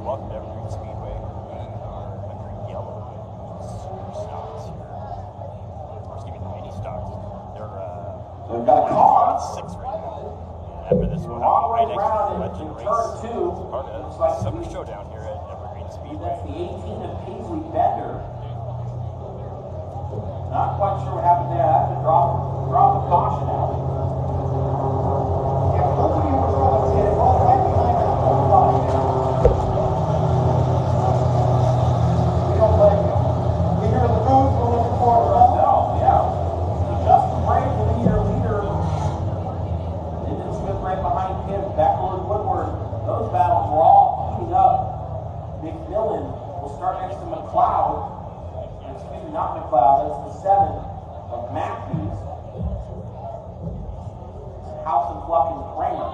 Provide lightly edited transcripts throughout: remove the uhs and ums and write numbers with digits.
Welcome to Evergreen Speedway. We are Evergreen Yellow with super stocks here. Excuse me, mini stocks. They've got a car. 6 right now. After this, we'll have the INEX Legend Race. Part of Summer Showdown here at Evergreen Speedway. That's the 18 of Paisley Bender. Not quite sure what happened there. I have to drop a caution out. Yeah, both of you were throwing it right behind that whole line. Not McLeod, that's the 7 of Matthews. House and Fluff and Kramer.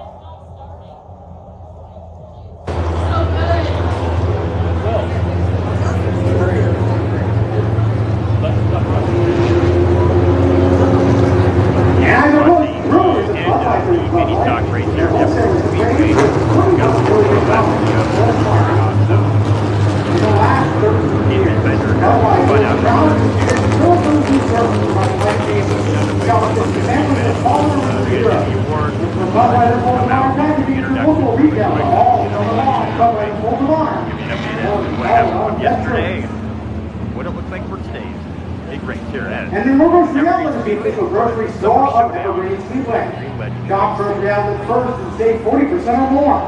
And the mini stock race here at Evergreen Speedway. Adrian Bender find out yesterday, what it looks like for today's big race here at and then we're going to outlet the official grocery store of Evergreen Speedway. Shop grocery outlet first and save 40% or more.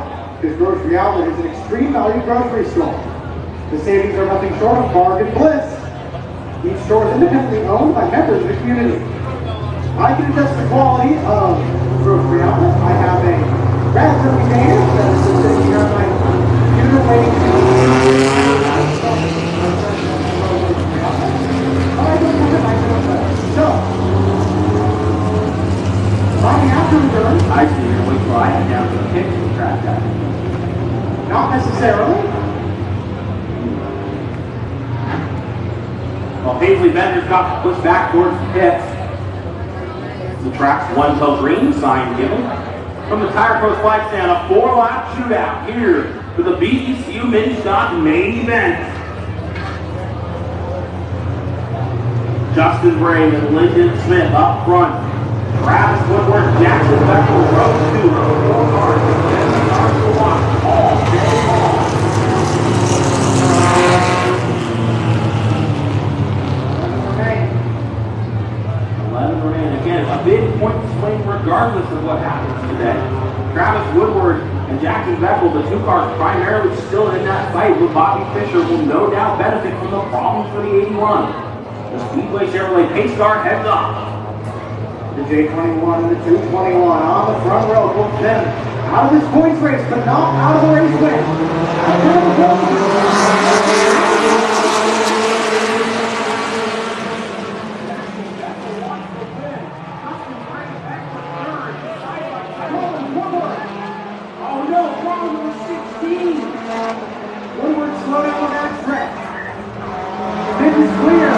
This grocery outlet is an extreme value grocery store. The savings are nothing short of bargain bliss. Each store is independently owned by members of the community. I can attest the quality of grocery outlet. I have a raspberry stand that is sitting here on my computer waiting to so, right after the turn, I see your wait till I head down to the pit to track that. Not necessarily. Well, Paisley Bender's got pushed back towards the pits. The track's 1 till green, sign given. From the Tire Pros flag stand, a 4-lap shootout here for the BECU Mini Stock main event. Justin Bray and Lyndon Smith up front. Travis Woodward, Jackson Beckle, row 2, row 4 cars. And the cars to watch all day long. 11 remain. Again, a big point swing regardless of what happens today. Travis Woodward and Jackson Beckle, the 2 cars primarily still in that fight with Bobby Fisher, will no doubt benefit from the problems for the 81. The Speedway Chevrolet Pace Car heads up. The J21 and the 221 on the front row puts them out of this points race, but not out of the race win. Oh no, wrong number 16. Woodward slow down on that stretch. This is clear.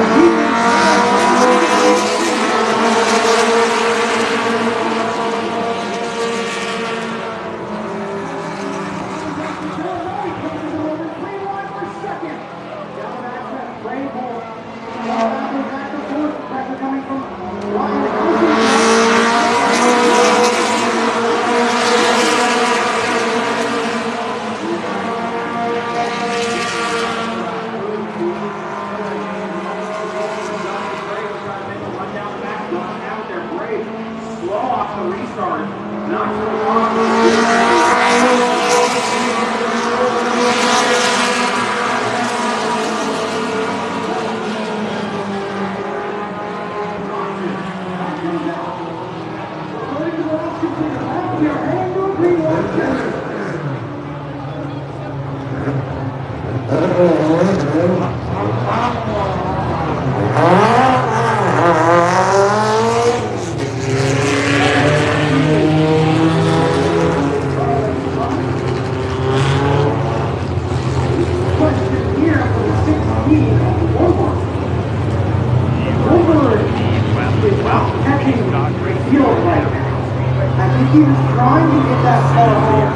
He was trying to get that car home.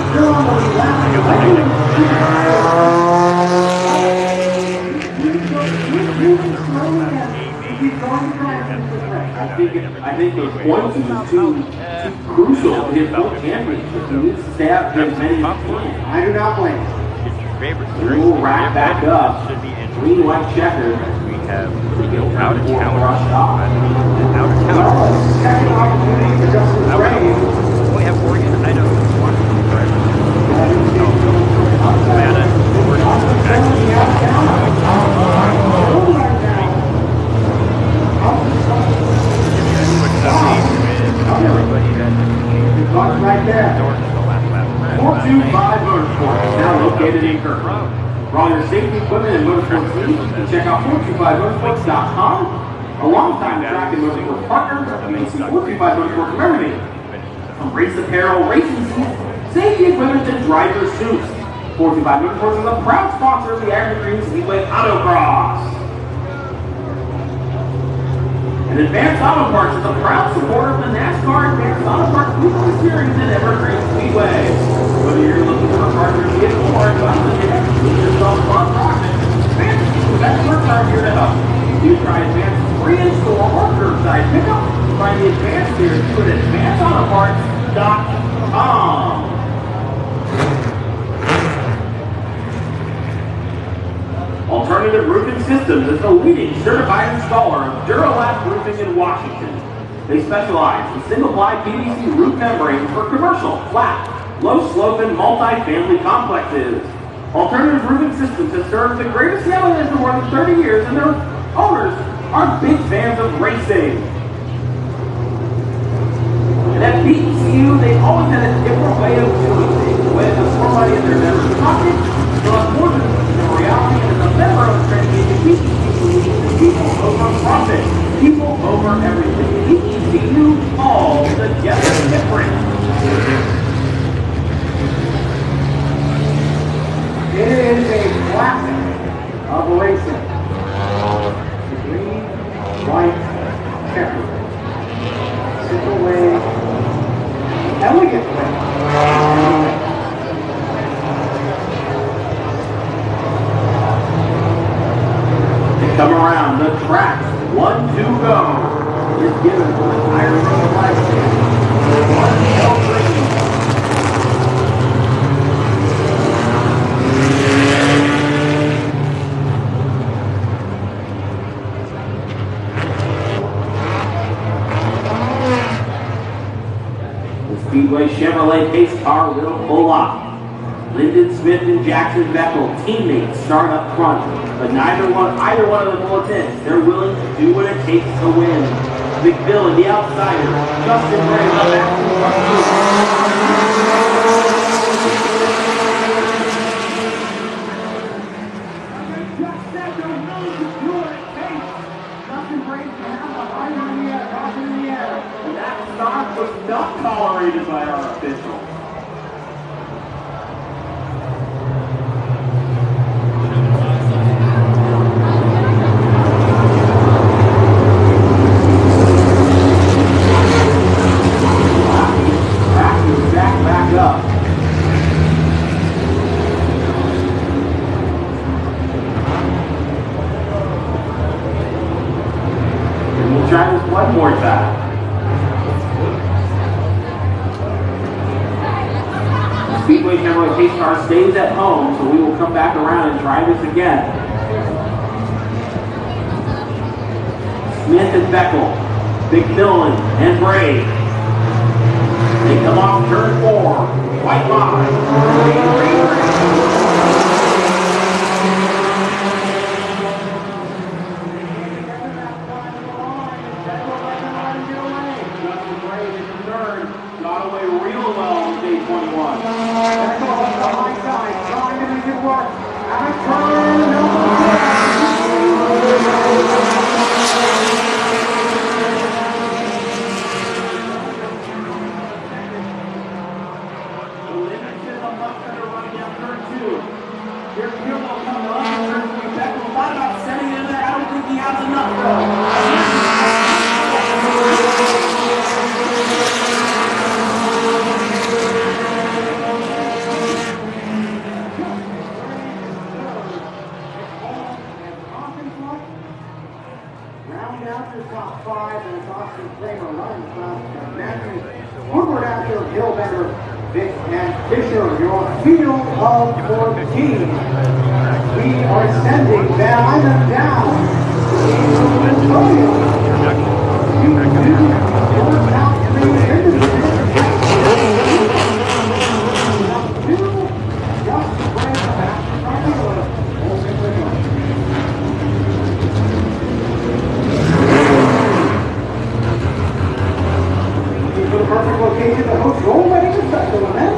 Still on the lap. I think those points are too crucial to his world championship. He needs to stay out as many as he can. I do not blame him. Get your favorites. We'll wrap back up. Should be in Green, white checkers. We have out of town. Out of town. Second opportunity for Justin Gray. We have Oregon, Idaho, Washington, drivers. Nevada, Oregon, Right there. 425 Motorsports is now located in Kirkland. For all your safety equipment and motorsports needs, you can check out 425motorsports.com. A long-time track and motorsports partner, you can see 425 Motorsports from everything. From race apparel, racing seats, safety equipment, and driver suits. 425 Motorsports is a proud sponsor of the Evergreen Speedway Autocross. And Advanced Auto Parts is a proud supporter of the NASCAR Advanced Auto Parts Weekly Series at Evergreen Speedway. Whether you're looking for a partner vehicle or a custom yourself fun project, Advanced Team's experts are here to help. You try Advanced free in-store or curbside pickup. Find the Advanced here at AdvancedAutoParts.com. Alternative Roofing Systems is the leading certified installer of Duralast roofing in Washington. They specialize in single-ply PVC roof membranes for commercial, flat, low-slope, and multi-family complexes. Alternative Roofing Systems has served the greater Seattle area for more than 30 years, and their owners are big fans of racing. And at BCU, they always had a different way of doing things. With more money in their members' pockets, they'll have more than a reality, and as a member of the training agency, people over profit, people over everything. BCU, all together different. It is a classic of racing. The green, white, checker. Simple way, elegant way. They come around the track. 1, 2, go. Is given for the tire from the flag stand. 1, 2, 3. Speedway Chevrolet pace car will pull up. Lyndon Smith and Jackson Bechtel, teammates, start up front, but either one of them will attempt. They're willing to do what it takes to win. McBill and the outsider, Justin Gray, the back to the front. Justin Gray can have the line in the air, top in the air. And that start was not tolerated by our officials. Back up. And we'll try this one more time. The Speedway Chevrolet pace car stays at home, so we will come back around and try this again. Smith and Bechtel, McMillan and Bray. They come off turn 4, white line. Justin Gray is in third, got away real well on day 21. Bechtel on the high side, trying to make it work. Out of Here's Gilmore coming on. Beckman thought about sending it in there. I don't think he has enough, Round out your top five, and it's Austin Kramer running fast. Matthew Woodward after Hillbender, Vic, and Fisher, your field of 14. We are sending Van Island down to Antonio. You do your top three finishes. Two, just bring back from the order. For the perfect location to host your wedding and special event.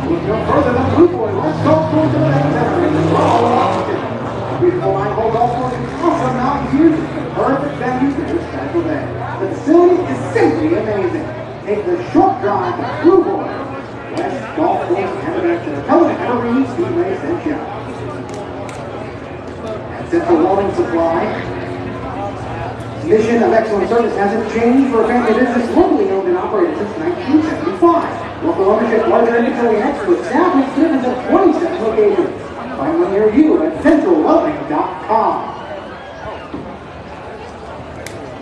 Look no further than Blue Boy. Let's go for the event center in the Royal Washington. Beautiful line hold also an awesome mountain view. Perfect venue for this special day. The facility is simply amazing. Take the short drive to Blue Boy. West Golf Course and event center. Tell them Evergreen Speedway sent you. And Central Welding Supply. Mission of excellent service hasn't changed for a family business locally owned and operated since 1975. Local ownership, larger inventory, and expert staff makes commitments at 27 locations. Find one near you at centralwelding.com.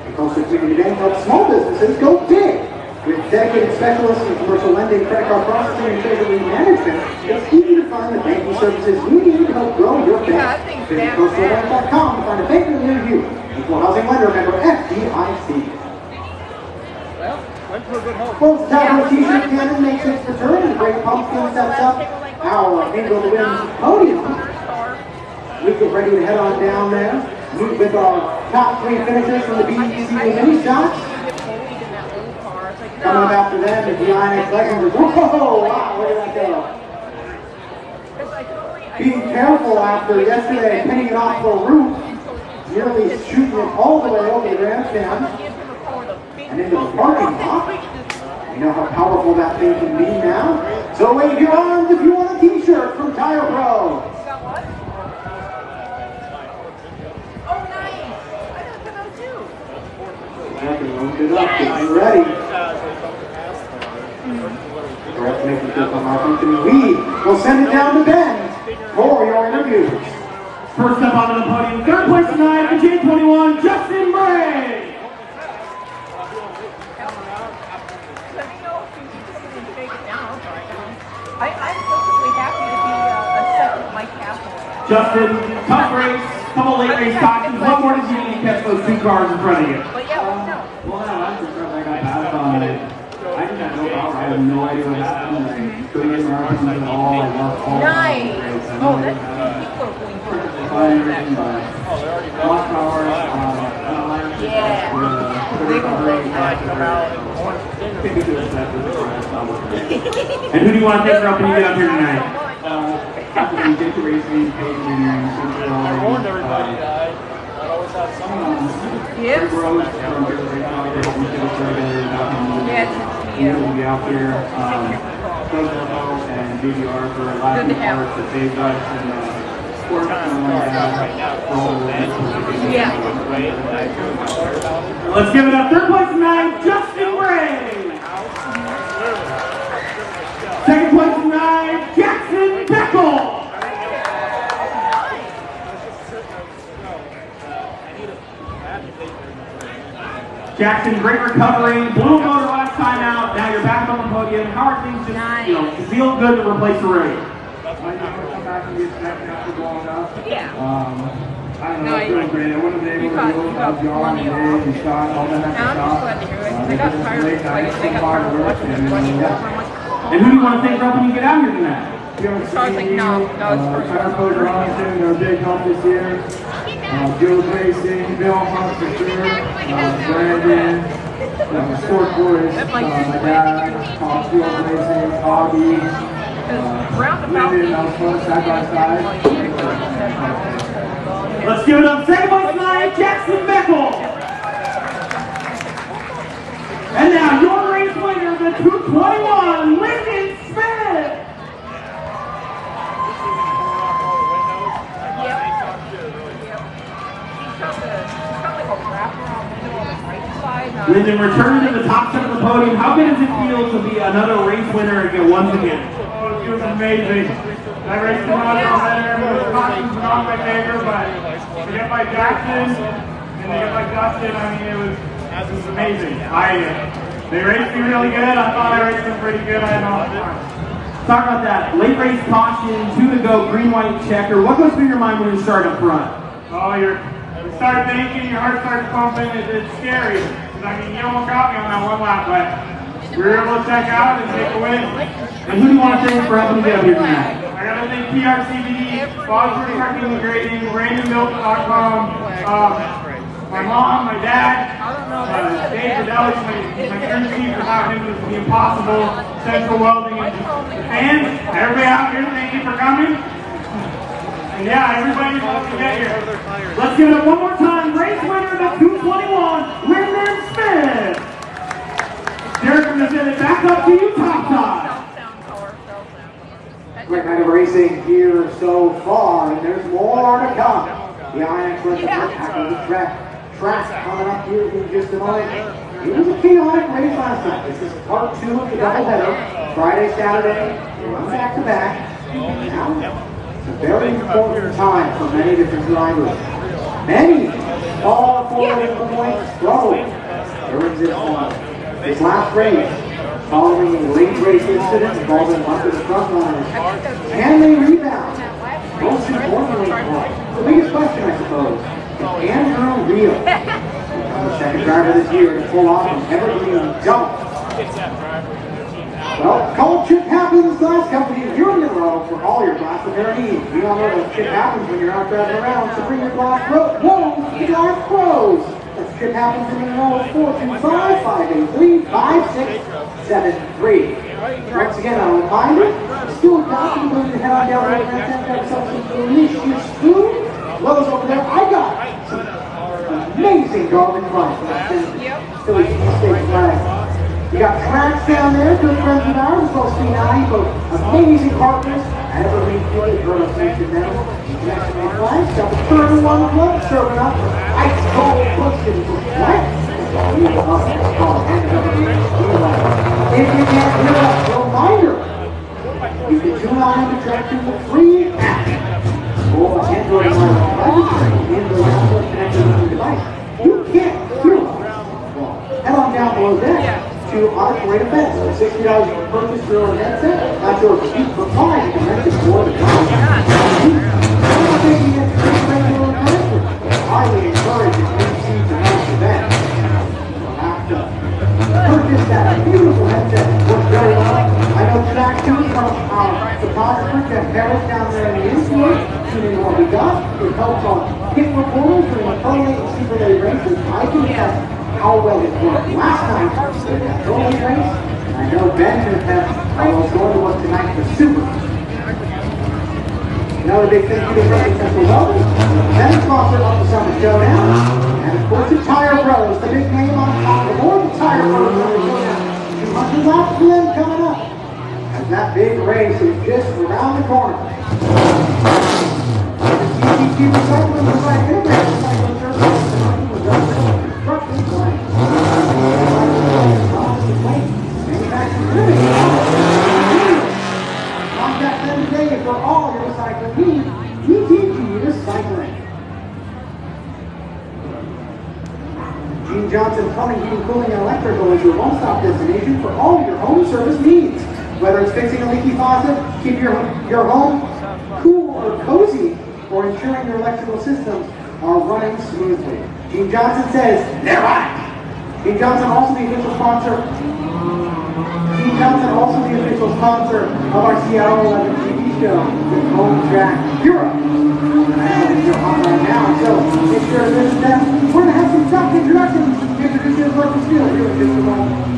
The Coastal Community Bank helps small businesses go big. With dedicated specialists in commercial lending, credit card processing, and treasury management, it's easy to find the banking services you need to help grow your bank. Visit coastalbank.com to find a banker near you. Equal housing lender, member FDIC. Well, Tavern T-shirt cannon makes its return, and Great Pumpkin sets up our Angel Wins podium. We get ready to head on down there. Meet with our top three finishers from the BEC mini shots. Coming up after them is the INEX Legends. Whoa, wow, where did that go? Being careful after yesterday pinning it off the roof. Nearly shooting it all the way over the grandstand and into the parking lot. You know how powerful that thing can be now. So wave your arms if you want a t-shirt from Tire Pro. You got what? Oh, nice. I got them too. Load it up, get you ready. Perhaps making sure from our company, we will send it down to Ben for your interviews. First up onto the podium, third place tonight, the J21, Justin Bray. Let me know if you need something to take it down. I'm perfectly happy to be a second Mike Castle. Justin, tough race, couple late race cautions. What more did you need to catch those two cars in front of you? But yeah, let me know. Well, no, I'm just I got passed on it. I just had no power. I have no idea what happened. I couldn't get my arms at all. I lost all Nice. Oh, that's people are going for it. Lost power. Yeah. And who do you want to take her up when you get up here tonight? After we did the racing, paid winners, Yep. Rose from the race out there. We should have started Yeah. be out here. Doug and BBR for last Good to have. parts that saved us and sport Yeah. Let's give it up. Third place tonight, Justin Bray. Second place tonight, Jackson Beckel. Jackson, great recovery. Blew a motor last time out. Now you're back on the podium. How are things just, it feels good to replace the rig? I never come back and get second after blowing up. Yeah. I don't know, I feel great. I wouldn't have been able to do it without John and Dave and Sean, all that extra stuff. I got tired of hard work and And who do you want to take up when you get out here tonight? So I was like, no, it's first. Tire Pro Robinson, they're a big help this year. Joe's Racing, Bill Hunt for sure. Brandon, Sport Boys, my dad, Top Field Racing, Bobby. Brandon, that was fun, side by side. Let's give it up. Second place tonight, Jackson Beckel. And now your race winner, the 221, Lyndon Smith. Lyndon, returning to the top step of the podium, how good does it feel to be another race winner again once again? Oh, it was amazing. That race was not better. The cautions were not my favor, but to get by Jackson and to get by Dustin, I mean, it was amazing. They raced me really good. I thought I raced them pretty good. I had no fun. Talk about that. Late race caution, 2 to go, green, white, checker. What goes through your mind when you start up front? Oh, you start thinking, your heart starts pumping. It's scary. I mean, you almost got me on that one lap, but we were able to check out and take a win. And who do you want to thank for helping you get up here tonight? I got to thank PRCBD, Bosford Trucking and Grading, BrandonMilk.com, my mom, my dad, Dave Fidelis, my crew chief, without him this would be impossible, Central Welding, and fans, everybody out here, thank you for coming. And yeah, everybody wants to get here. Let's give it up one more time. Race winner of 221, Lyndon Smith. Derek, I'm going to send it back up to you, top side. Great night of racing here so far, and there's more to come. The INEX runs the track coming up here in just a moment. It was a chaotic race last night. This is part 2 of the doubleheader. Friday, Saturday, run back to back. Now, it's a very important time for many different drivers. Many fall forward in the points struggle during this last race. Following a late race incident involving one of the front runners. Can they rebound? Most importantly, the biggest question, I suppose, is Andrew Reel, the second driver this year to pull off an Evergreen jump. Well, call Chip Happens Glass Company you're in a row for all your glass repair needs. We all know that Chip happens when you're out driving around, so bring your glass pros to Glass Pros. That's Chip Happens in a row 425-583-5673. Once again, I'll remind you, still got to move to head on down to the rent have some delicious food. Lowe's over there. I got some amazing garbage rice. Philly cheesesteak flag. We got tracks down there, good friends of ours, as well as C9, both amazing partners. Evergreen Speedway, heard of Nation now. National flags, got the 31 club serving up ice cold pushing for what? If you can't hear us, reminder, you can tune on the track to the free app. Or Android device, Android app connected to the device. You can't hear us. Well, head on down below that. To auditorium events. $60 per purchase your own headset. Not your speed for fine. You can rent it for the time. Highly encourage you to see tonight's event. You'll have to purchase that beautiful headset. Works very well. I know track 2 from our photographer, Jeff Harris, down there in the infield. Shooting what we got. It helps on pit reporters during the pro late and super late races. I can test how well it worked last night in that early race. And I know Ben can attest how well it's going to work tonight for Super. Another big thank you to Central Welding, then sponsor of the Summer Showdown, and of course the Tire Bros, the big name on top of more the Tire Bros Summer Showdown. 200 laps for them coming up. As that big race is just around the corner. GTQ Recycling was like Integrated Recycling Service. Contact them today for all your recycling needs. GTG Recycling. Gene Johnson Plumbing, Heating, Cooling, and Electrical is your one-stop destination for all your home service needs. Whether it's fixing a leaky faucet, keep your home cool or cozy, or ensuring your electrical systems are running smoothly. Gene Johnson says, they're right. Gene Johnson also the official sponsor. Gene Johnson also the official sponsor of our Seattle 11 TV show, the Home Track Hero. And I know they're on right now, so make sure to visit them. We're going to have some tough introductions. Introduce you to local field here in just a moment.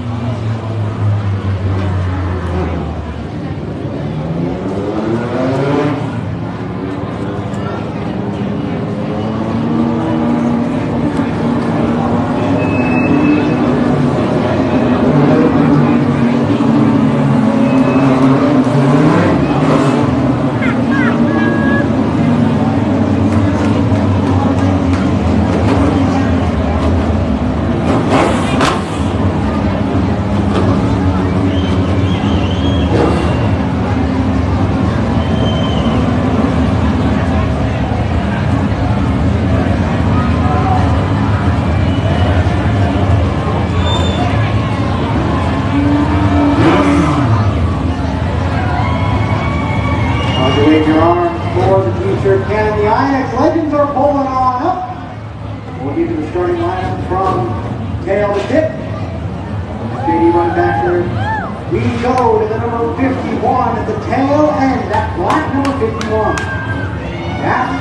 Wave your arms for the t-shirt cannon. The INEX Legends are pulling on up. We'll give you the starting lineup from tail to tip. JD running back there. We go to the number 51 at the tail end. That black number 51. That's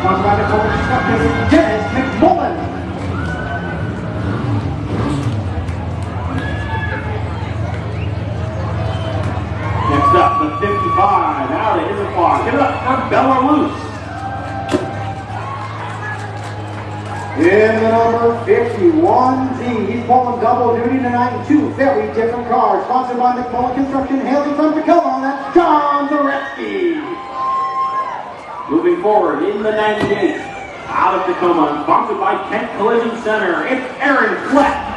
sponsored by the Color Construction, Dennis McMullen. Next up, the 55. Out it is a clock. Give it up for Belarus. In the number 51Z, he's pulling double duty tonight in two very different cars. Sponsored by McMullen Construction, hailing from Tacoma, that's John Zareski. Moving forward in the 98, out of Tacoma, sponsored by Kent Collision Center, it's Aaron Fleck.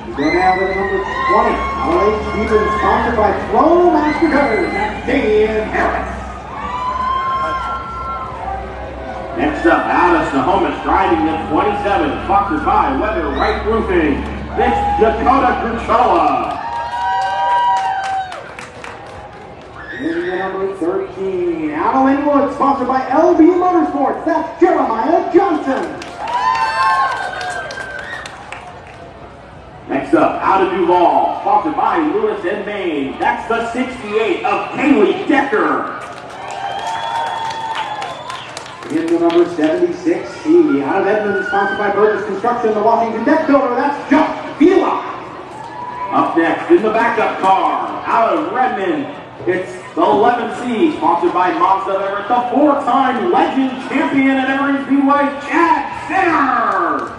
We go now to the number 20, LA Stevens, sponsored by Flow Master Cutters, that's Dan Harris. Next up, out of Snohomish, driving the 27, sponsored by Weather Right Roofing, it's Dakota Gruchola. In the number 13, out of Linwood, sponsored by LB Motorsports, that's Jeremiah Johnson. Next up, out of Duval, sponsored by Lewis and Maine, that's the 68 of Kaylee Decker. In the number 76C, out of Edmonton, sponsored by Burgess Construction, the Washington Deck Builder, that's Josh Vila. Up next, in the backup car, out of Redmond, it's the 11C, sponsored by Mazda Everett, the four-time legend champion at Evergreen Speedway, Chad Sinner.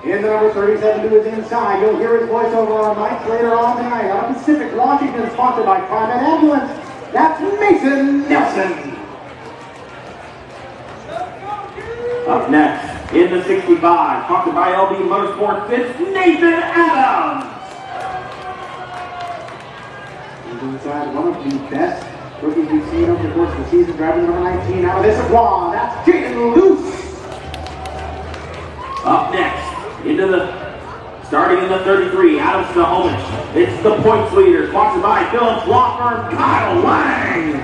In the number 37, who is inside, you'll hear his voice over our mics later on tonight. Out of Pacific, Washington, sponsored by Private Ambulance, that's Mason Nelson. Up next, in the 65, sponsored by LB Motorsports, it's Nathan Adams. He's inside one of the best rookies we've seen over the course of the season, driving number 19 out of Issaquah, that's Jaden Luce. Up next, starting in the 33, out of Snohomish, it's the points leader, sponsored by Phillips Law Firm, Kyle Lang.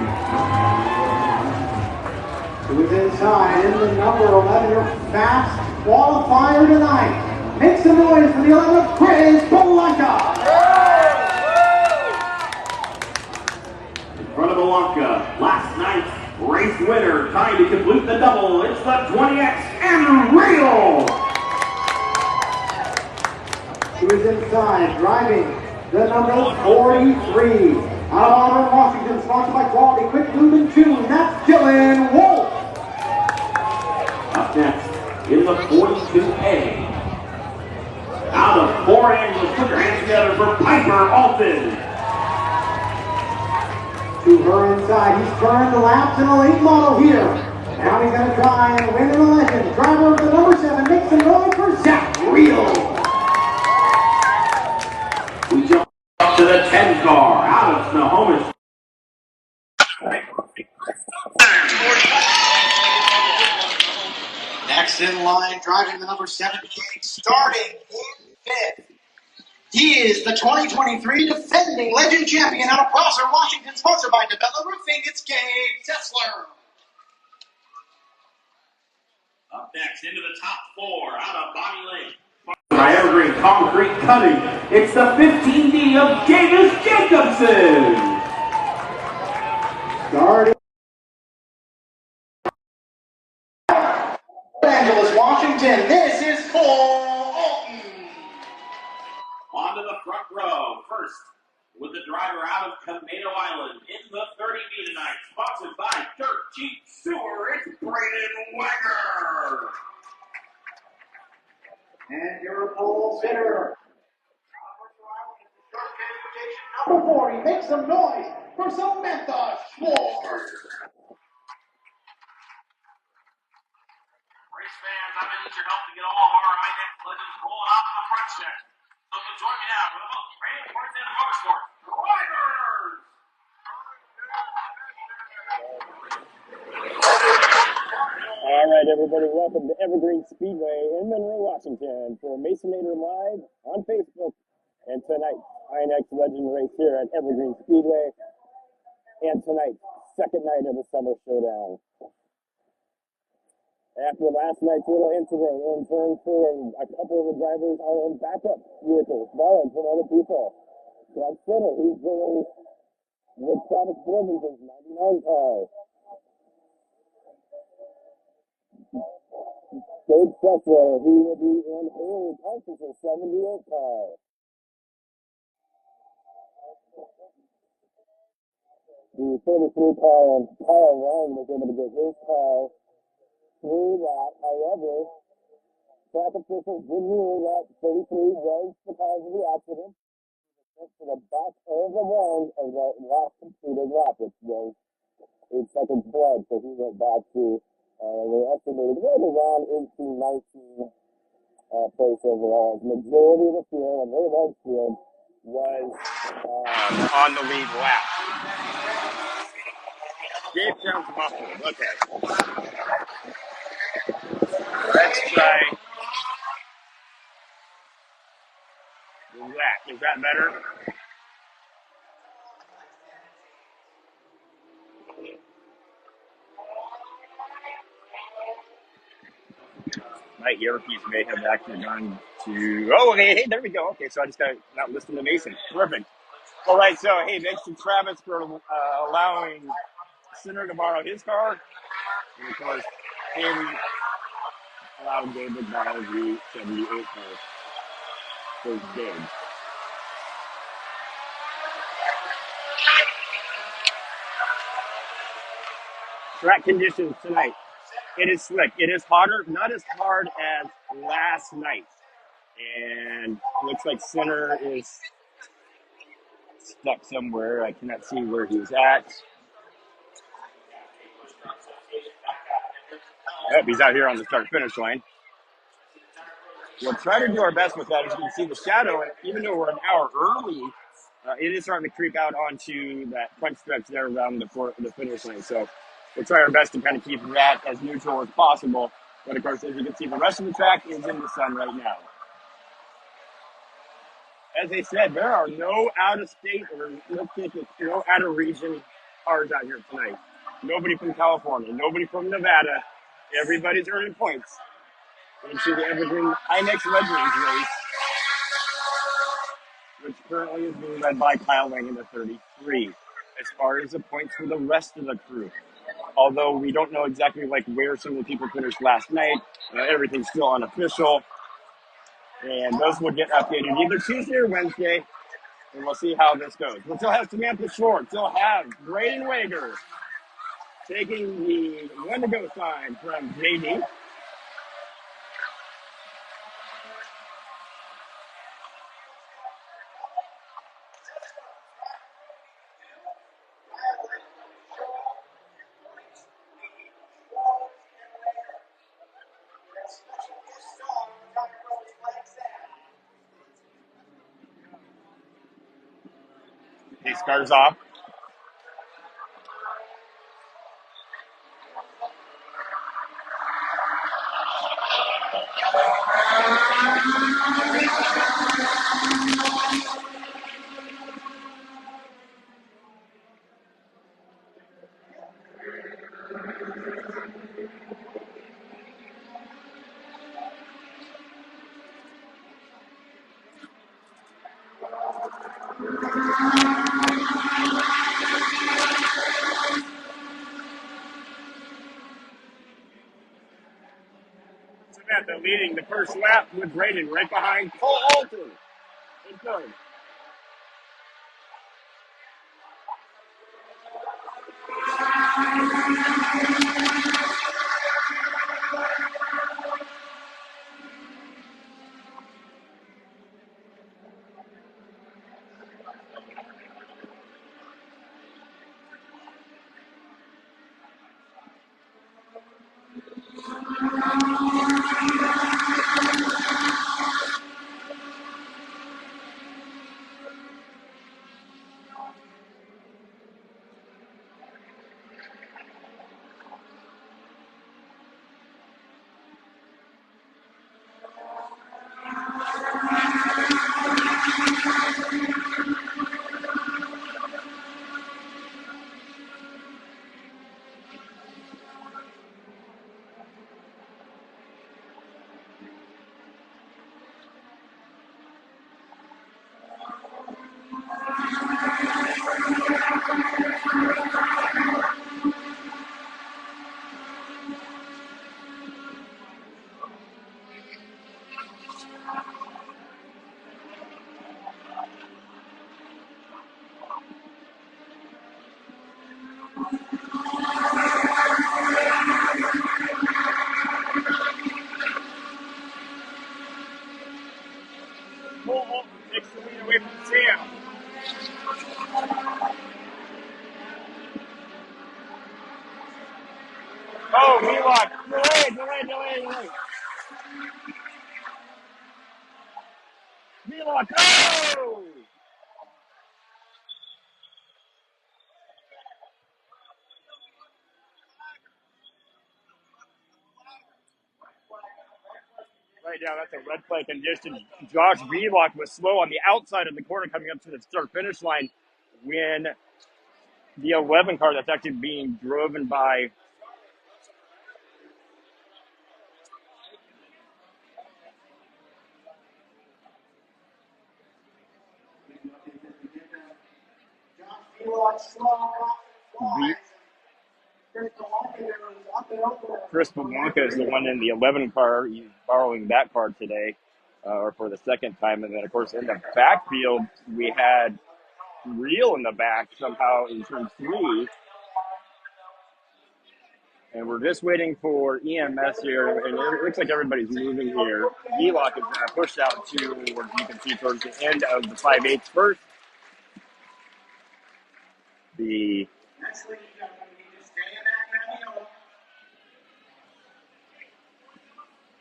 Who is inside in the number 11, your fast qualifier tonight. Make some noise for the 11th, Chris Polanka. In front of Polanka, last night's race winner, trying to complete the double, it's the 20X and Real. Who is inside, driving the number 43. Out of Auburn, Washington, sponsored by Quality Quick Lube and Tune, that's Dylan Wolf. Up next, in the 42A, out of Port Angeles, put your hands together for Piper Alton. To her inside, he's turned the laps in a late model here. Now he's going to try and win in the legend. Driver of the number 7, make some noise for Zach Real. We jump up to the 10 car, out of Snohomish. Next in line, driving the number 78, starting in fifth. He is the 2023 defending legend champion out of Prosser, Washington, sponsored by DeBella Roofing. It's Gabe Sessler. Up next, into the top 4, out of Bonnie Lake. By Evergreen Concrete Cutting, it's the 15D of Davis Jacobson. Starting Angeles, Washington, this is Cole Alton. Onto the front row, first with the driver out of Tomato Island in the 30B tonight, sponsored by Dirt Cheap Sewer, it's Braden Wenger. And your pole sitter, number 40, make some noise for Samantha Schwartz. Race fans, I'm going to need your help to get all of our INEX legends rolling out in the front set. So you can join me now with the most brand sports and motorsport drivers. All right, everybody, welcome to Evergreen Speedway in Monroe, Washington for Masonator Live on Facebook And tonight's INEX Legend race here at Evergreen Speedway. And tonight's second night of the Summer Showdown. After last night's little incident in turn 4, a couple of the drivers are in backup vehicles, borrowed from other people. Scott Center, he's going with Travis Williams' 99 car. Dave Sessler, he will be in Haley Parsons' 78 car. The 33 car and Kyle Long was able to get his car through that. However, track officials did rule that 33 was the cause of the accident. To the back of the line of the last completed lap, which was 8 seconds blood. So he went back to the estimated right around 18-19 place overall. The majority of the field, a very large field, was on the lead lap. Dave sounds muffled. Okay. Let's try that. Is that better? My earpiece may have actually gone to. Oh, hey, there we go. Okay, so I just got not listen to Mason. Perfect. All right, so hey, thanks to Travis for allowing Sinner to borrow his car, and of course, Haley allowed David to borrow the 78 car for Dave. Track conditions tonight. It is slick. It is hotter, not as hard as last night, and looks like Sinner is stuck somewhere. I cannot see where he's at. Oh, he's out here on the start-finish line. We'll try to do our best with that. As you can see, the shadow, even though we're an hour early, it is starting to creep out onto that front stretch there around the finish line. So we'll try our best to kind of keep that as neutral as possible. But of course, as you can see, the rest of the track is in the sun right now. As I said, there are no out-of-state or no out-of-region cars out here tonight. Nobody from California, nobody from Nevada. Everybody's earning points into the Evergreen INEX Legends race, which currently is being led by Kyle Lang in the 33. As far as the points for the rest of the crew, although we don't know exactly where some of the people finished last night, everything's still unofficial, and those will get updated either Tuesday or Wednesday, and we'll see how this goes. We'll still have Samantha Short, still have Braden Wager taking the one-to-go sign from JD. He starts off. Samantha leading the first lap with Braden right behind Cole Alton in third. Takes the lead away from Sam. Oh, Wheelock. Delay. Wheelock, no! Right now, that's a red flag condition. Josh Wheelock was slow on the outside of the corner coming up to the start-finish line when the 11 car that's actually being driven by Chris Wonka is the one in the 11 car. He's borrowing that car today, or for the second time. And then, of course, in the backfield, we had Real in the back somehow in turn 3. And we're just waiting for EMS here. And it looks like everybody's moving here. Wheelock is pushed out to what you can see towards the end of the 5/8 first.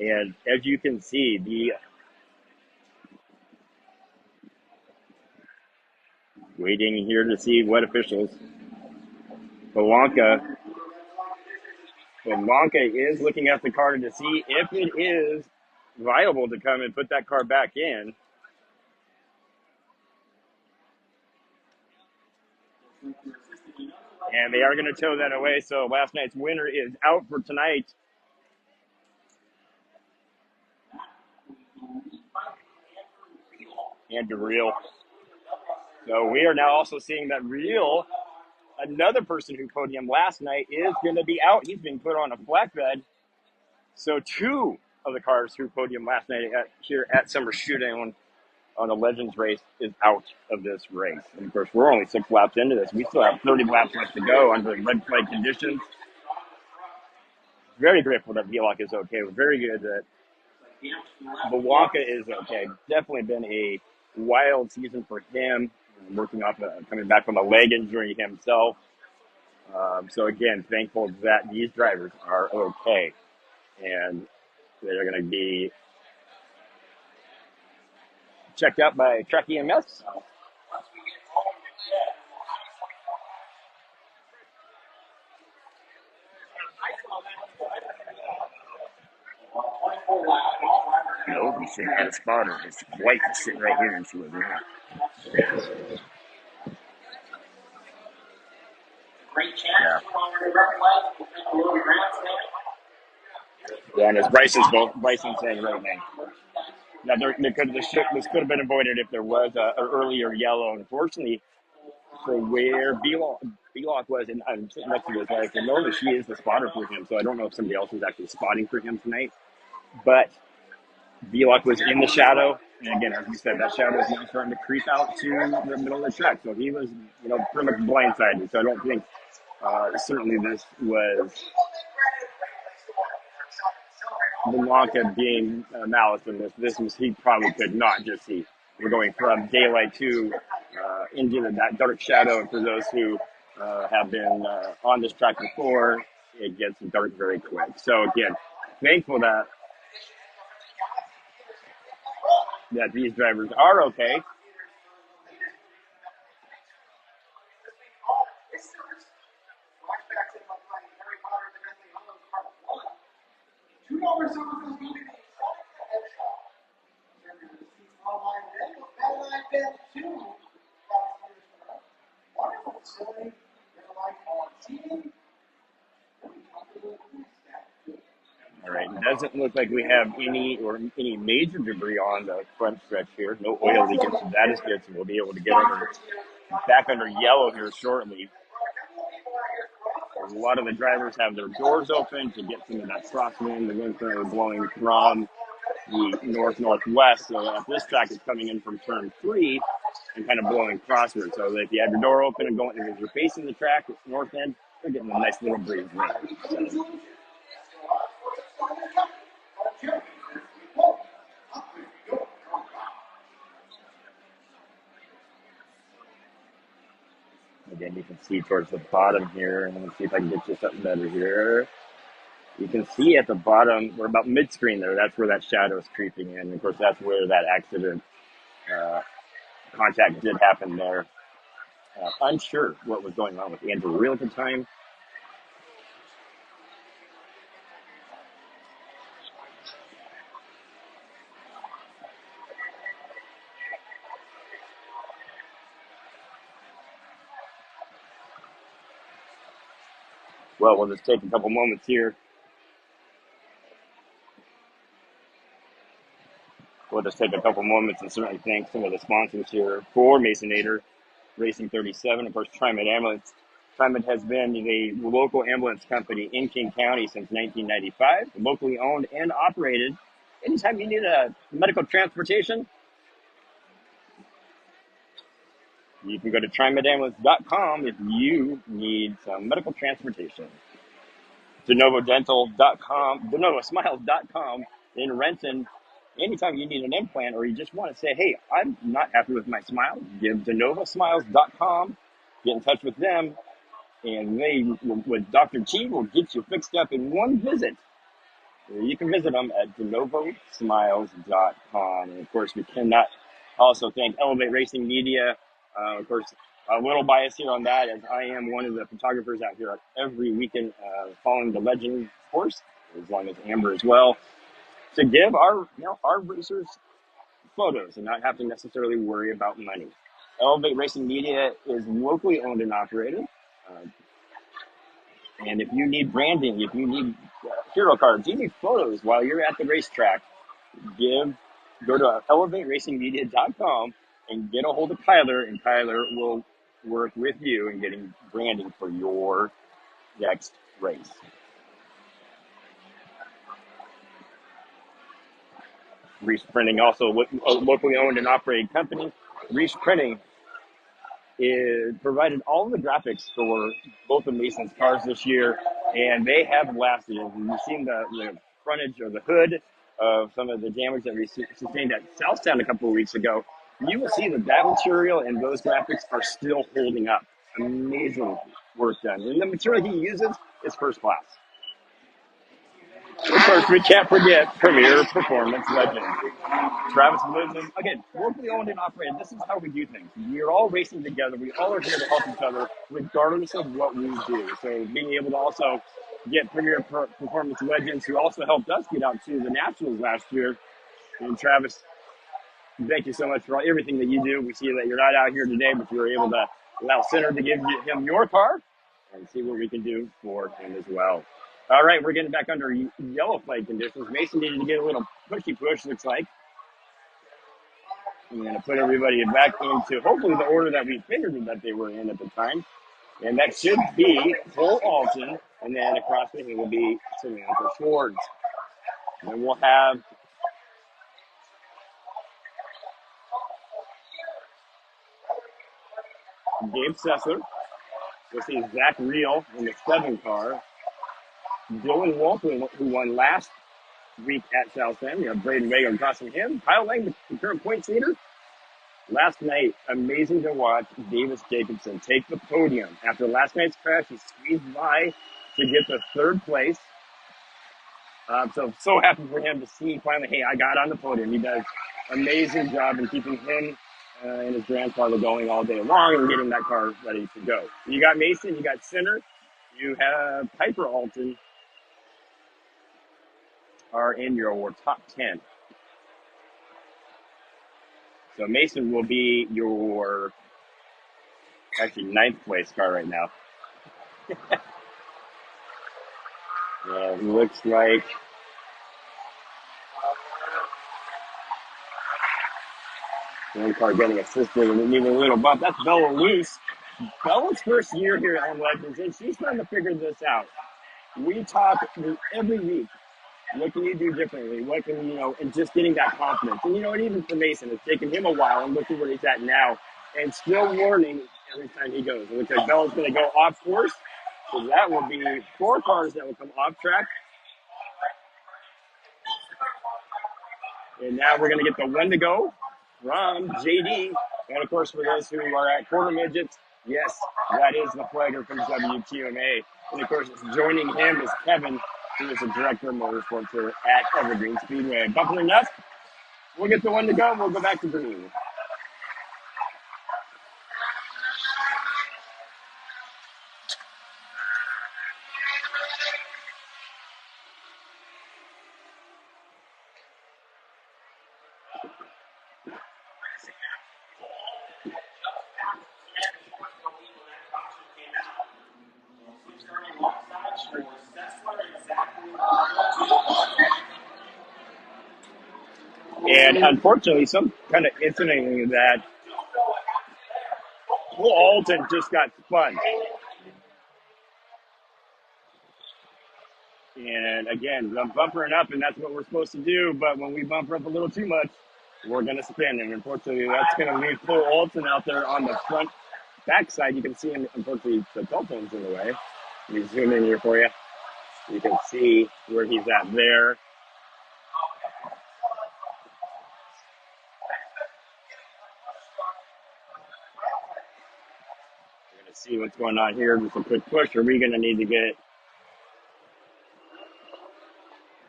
And as you can see, waiting here to see what officials. Belanca is looking at the car to see if it is viable to come and put that car back in. And they are going to tow that away. So last night's winner is out for tonight. And Real. So we are now also seeing that Real, another person who podiumed last night, is going to be out. He's being put on a flatbed. So 2 of the cars who podiumed last night here at Summer Showdown on the Legends race is out of this race. And of course, we're only 6 laps into this. We still have 30 laps left to go under red flag conditions. Very grateful that Wheelock is okay. We're very good that Belanca is okay. Definitely been a wild season for him, working off coming back from a leg injury himself. So again, thankful that these drivers are okay, and they're going to be checked out by Track EMS. No, we should have had a spotter. His wife is sitting right here, and she was there. Yeah, and as Bryson's saying right now, this could have been avoided if there was an earlier yellow. Unfortunately, for where Belock was, and I'm sitting next to his wife, and normally she is the spotter for him, so I don't know if somebody else was actually spotting for him tonight. But Belock was in the shadow, and again, as we said, that shadow is now starting to creep out to the middle of the track. So he was, pretty much blindsided. So I don't think certainly this was Belanca being malice in this. This was, he probably could not just see. We're going from daylight to into that dark shadow. And for those who have been on this track before, it gets dark very quick. So again, thankful that these drivers are okay. All right, it doesn't look like we have any major debris on the front stretch here. No oil leakage, so that is good. So we'll be able to get back under yellow here shortly. A lot of the drivers have their doors open to get some of that crosswind. The wind currently blowing from the north-northwest. So if this track is coming in from turn 3 and kind of blowing crossward. So if you have your door open and going, if you're facing the track north end, They're getting a nice little breeze there. So, again, you can see towards the bottom here. And let me see if I can get you something better here. You can see at the bottom, we're about mid-screen there. That's where that shadow is creeping in. Of course, that's where that accident contact did happen there. Unsure what was going on with Andrew Real at the time. Well, we'll just take a couple moments here. We'll just take a couple moments and certainly thank some of the sponsors here for Masonator Racing 37. Of course, TriMed Ambulance. TriMed has been a local ambulance company in King County since 1995, locally owned and operated. Anytime you need a medical transportation, you can go to TriMedAmbulance.com if you need some medical transportation. DenovoDental.com, DenovoSmiles.com in Renton. Anytime you need an implant or you just want to say, hey, I'm not happy with my smile, give DenovoSmiles.com, get in touch with them, and they, with Dr. G, will get you fixed up in one visit. You can visit them at DenovoSmiles.com. And of course, we cannot also thank Elevate Racing Media. Of course, a little bias here on that, as I am one of the photographers out here every weekend following the legend, of course, as long as Amber as well, to give our racers photos and not have to necessarily worry about money. Elevate Racing Media is locally owned and operated. And if you need branding, if you need hero cards, you need photos while you're at the racetrack, go to elevateracingmedia.com and get a hold of Kyler, and Kyler will work with you in getting branding for your next race. Reese Printing, also a locally owned and operated company. Reese Printing provided all of the graphics for both of Mason's cars this year, and they have lasted. You've seen the frontage or the hood of some of the damage that we sustained at Southtown a couple of weeks ago. You will see that material and those graphics are still holding up. Amazing work done. And the material he uses is first class. Of course, we can't forget Premier Performance Legend. Travis Woodman, again, locally owned and operated. This is how we do things. We're all racing together. We all are here to help each other, regardless of what we do. So being able to also get Premier Performance Legends, who also helped us get out to the Nationals last year. And Travis, thank you so much for everything that you do. We see that you're not out here today, but you were able to allow Center to give him your car and see what we can do for him as well. All right, we're getting back under yellow flag conditions. Mason needed to get a little pushy push, looks like. I'm going to put everybody back into hopefully the order that we figured that they were in at the time. And that should be Cole Alton, and then across the will be Samantha Schwartz. And then we'll have Gabe Sessler. We'll see Zach Reel in the 7 car. Dylan Walton, who won last week at South End. You have Braden Wago crossing him. Kyle Lang, the current points leader. Last night, amazing to watch Davis Jacobson take the podium. After last night's crash, he squeezed by to get the 3rd place. So happy for him to see finally, hey, I got on the podium. He does an amazing job in keeping him and his grandfather going all day long and getting that car ready to go. You got Mason, you got Sinner, you have Piper Alton are in your top 10. So Mason will be your actually 9th place car right now. It looks like one car getting assisted and needing a little bump. That's Bella Luce. Bella's first year here on Legends, and she's trying to figure this out. We talk every week. What can you do differently? What can, and just getting that confidence. And, and even for Mason, it's taken him a while, and look at where he's at now, and still learning every time he goes. It looks like Bella's going to go off course. So that will be 4 cars that will come off track. And now we're going to get the one to go from JD. And of course, for those who are at quarter midgets, yes, that is the flagger from WQMA. And of course, joining him is Kevin, who is the director of motorsports here at Evergreen Speedway. Buckling enough, we'll get the one to go and we'll go back to green. And unfortunately, some kind of incident that Alton just got spun. And again, I'm bumpering up, and that's what we're supposed to do. But when we bumper up a little too much, we're going to spin. And unfortunately, that's going to leave Cole Alton out there on the front backside. You can see him, unfortunately, the cell phone's in the way. Let me zoom in here for you. You can see where he's at there. We're going to see what's going on here. Just a quick push. Are we going to need to get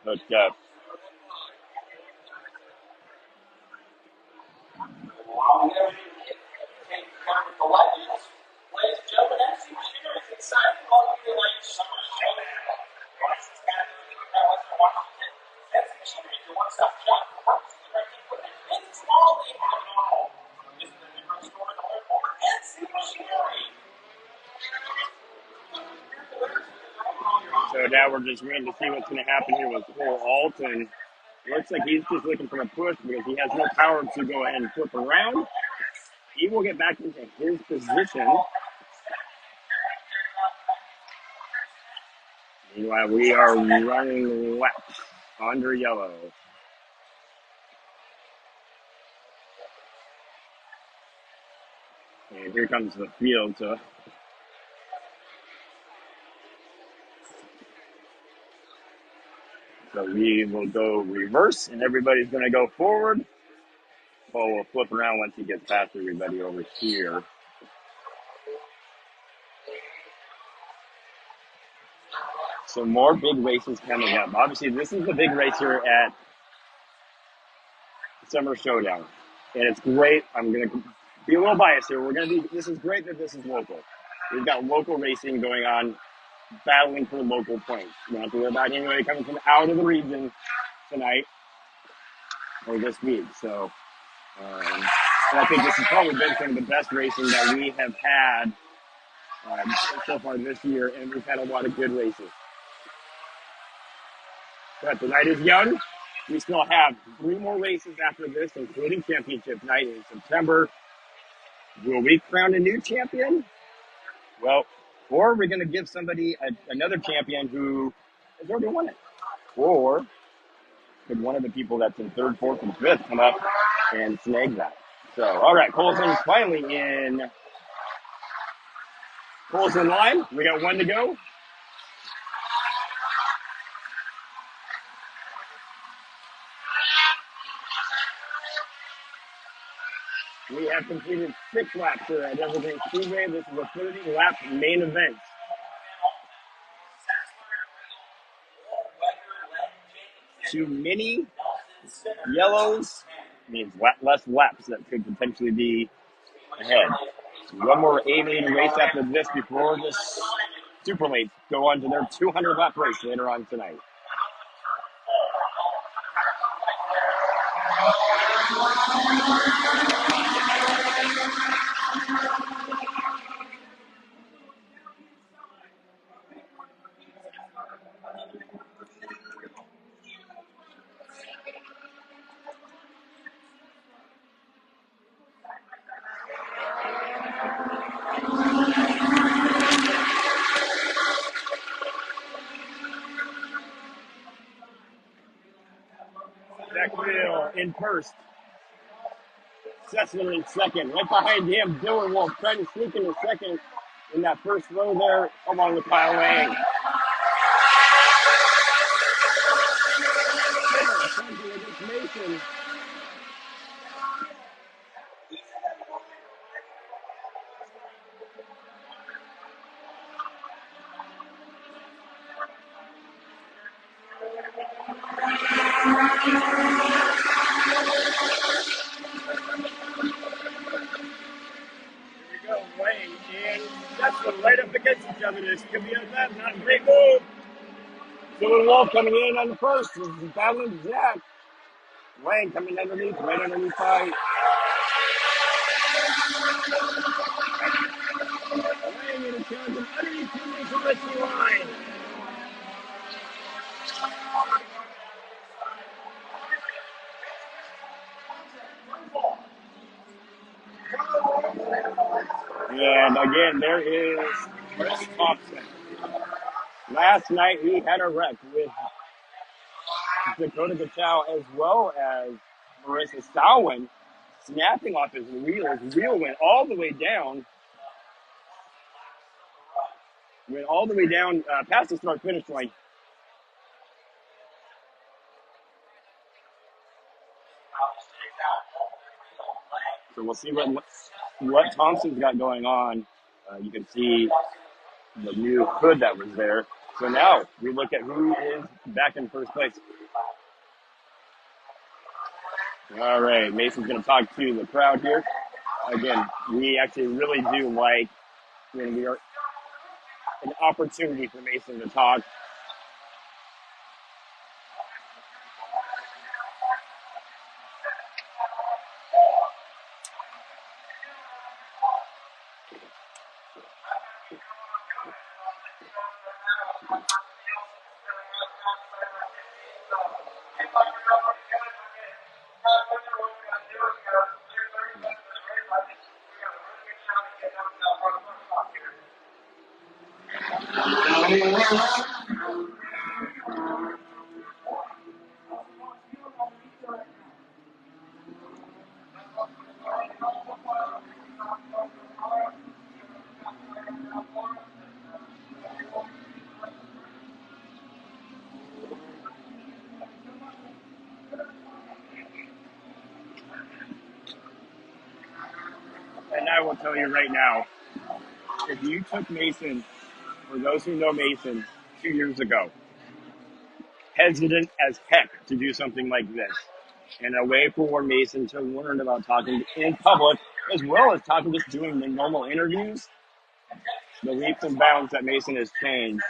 hooked up? So now we're just waiting to see what's going to happen here with Cole Alton. Looks like he's just looking for a push because he has no power to go ahead and flip around. He will get back into his position. Meanwhile, we are running laps under yellow. And here comes the field. So we will go reverse, and everybody's going to go forward. Paul will flip around once he gets past everybody over here. So more big races coming up. Obviously, this is the big race here at Summer Showdown. And it's great. I'm going to be a little biased here. This is great that this is local. We've got local racing going on, battling for local points. We don't have to worry about anybody coming from out of the region tonight or this week. So, and I think this has probably been some of the best racing that we have had so far this year, and we've had a lot of good races. But the night is young. We still have 3 more races after this, including championship night in September. Will we crown a new champion? Well, or we're going to give somebody another champion who has already won it. Or could one of the people that's in 3rd, 4th, and 5th come up and snag that? So, all right, Colson's finally in. Colson line. We got 1 to go. We have completed 6 laps here at Evergreen Speedway. This is a 30-lap main event. Too many yellows means less laps that could potentially be ahead. One more A-main race after this before this super late go on to their 200-lap race later on tonight. Beckville in first. Sessler in second. Right behind him, Dylan Wolf trying to sneak into second. in that first row there, along with Kyle Lang. Mason. Go Wayne and Jesselyn right up against each other. This could be not a great move. Dylan Wolf coming in on the first. This is battling Jack. Wayne coming underneath, right underneath fight. Wayne in a challenge him underneath the rescue line. And again, there is Chris Thompson. Last night he had a wreck with Dakota Gachow as well as Marissa Stowen snapping off his wheel. His wheel went all the way down. Past the start finish line. So we'll see what Thompson's got going on. You can see the new hood that was there. So now we look at who is back in first place. All right, Mason's going to talk to the crowd here. Again, we actually really do like when we are an opportunity for Mason to talk. And I will tell you right now, if you took Mason, for those who know Mason, 2 years ago, hesitant as heck to do something like this, and a way for Mason to learn about talking in public, as well as talking, just doing the normal interviews, the leaps and bounds that Mason has changed.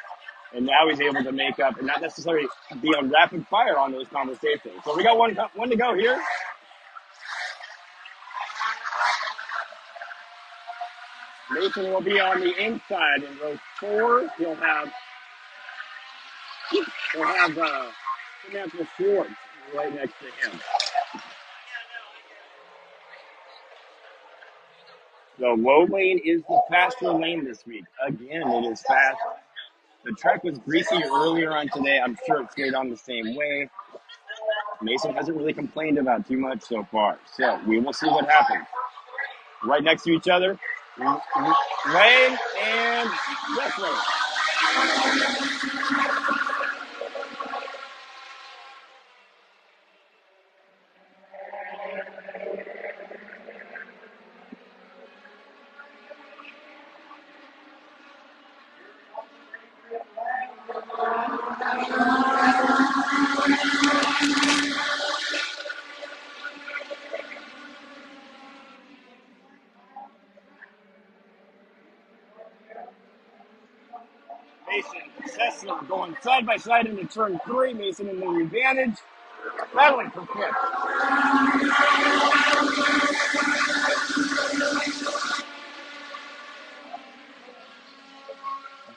And now he's able to make up and not necessarily be on rapid fire on those conversations. So we got one to go here. Mason will be on the inside in row 4. He'll have Samantha Schwartz right next to him. The low lane is the faster lane this week. Again, it is fast. The track was greasy earlier on today. I'm sure it stayed on the same way. Mason hasn't really complained about too much so far. So we will see what happens. Right next to each other, Wayne and Wesley. Mason, Sessler going side by side into turn 3. Mason in the advantage, battling for fifth.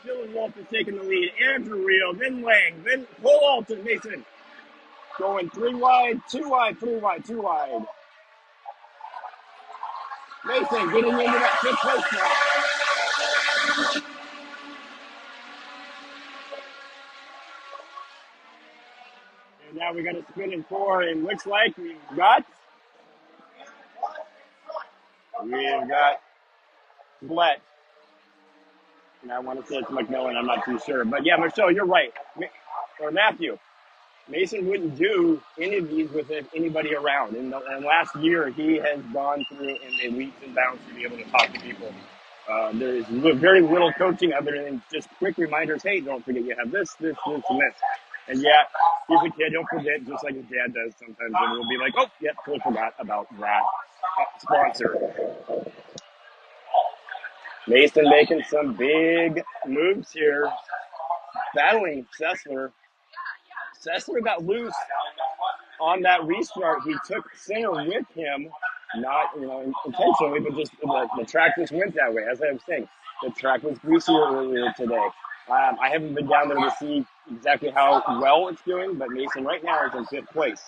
Dylan Wolf is taking the lead. Andrew Reel, then Lang, then full Alton. Mason going 3 wide, 2 wide, 3 wide, 2 wide. Mason getting into that 5th place now. And now we got a spin in 4, and looks like we've got Flett And I want to say it's McMillan. I'm not too sure. But yeah, Michelle, you're right. Or Matthew. Mason wouldn't do any of these with anybody around. And last year, he has gone through and made leaps and bounds to be able to talk to people. There is very little coaching other than just quick reminders. Hey, don't forget you have this, and this. And yeah, he's a kid. He'll forget just like his dad does sometimes. And we'll be like, oh, yep, totally forgot about that sponsor. Mason making some big moves here. Battling Sessler. Sessler got loose on that restart. He took center with him, not intentionally, but just the track just went that way. As I was saying, the track was greasier earlier today. I haven't been down there to see exactly how well it's doing, but Mason right now is in 5th place.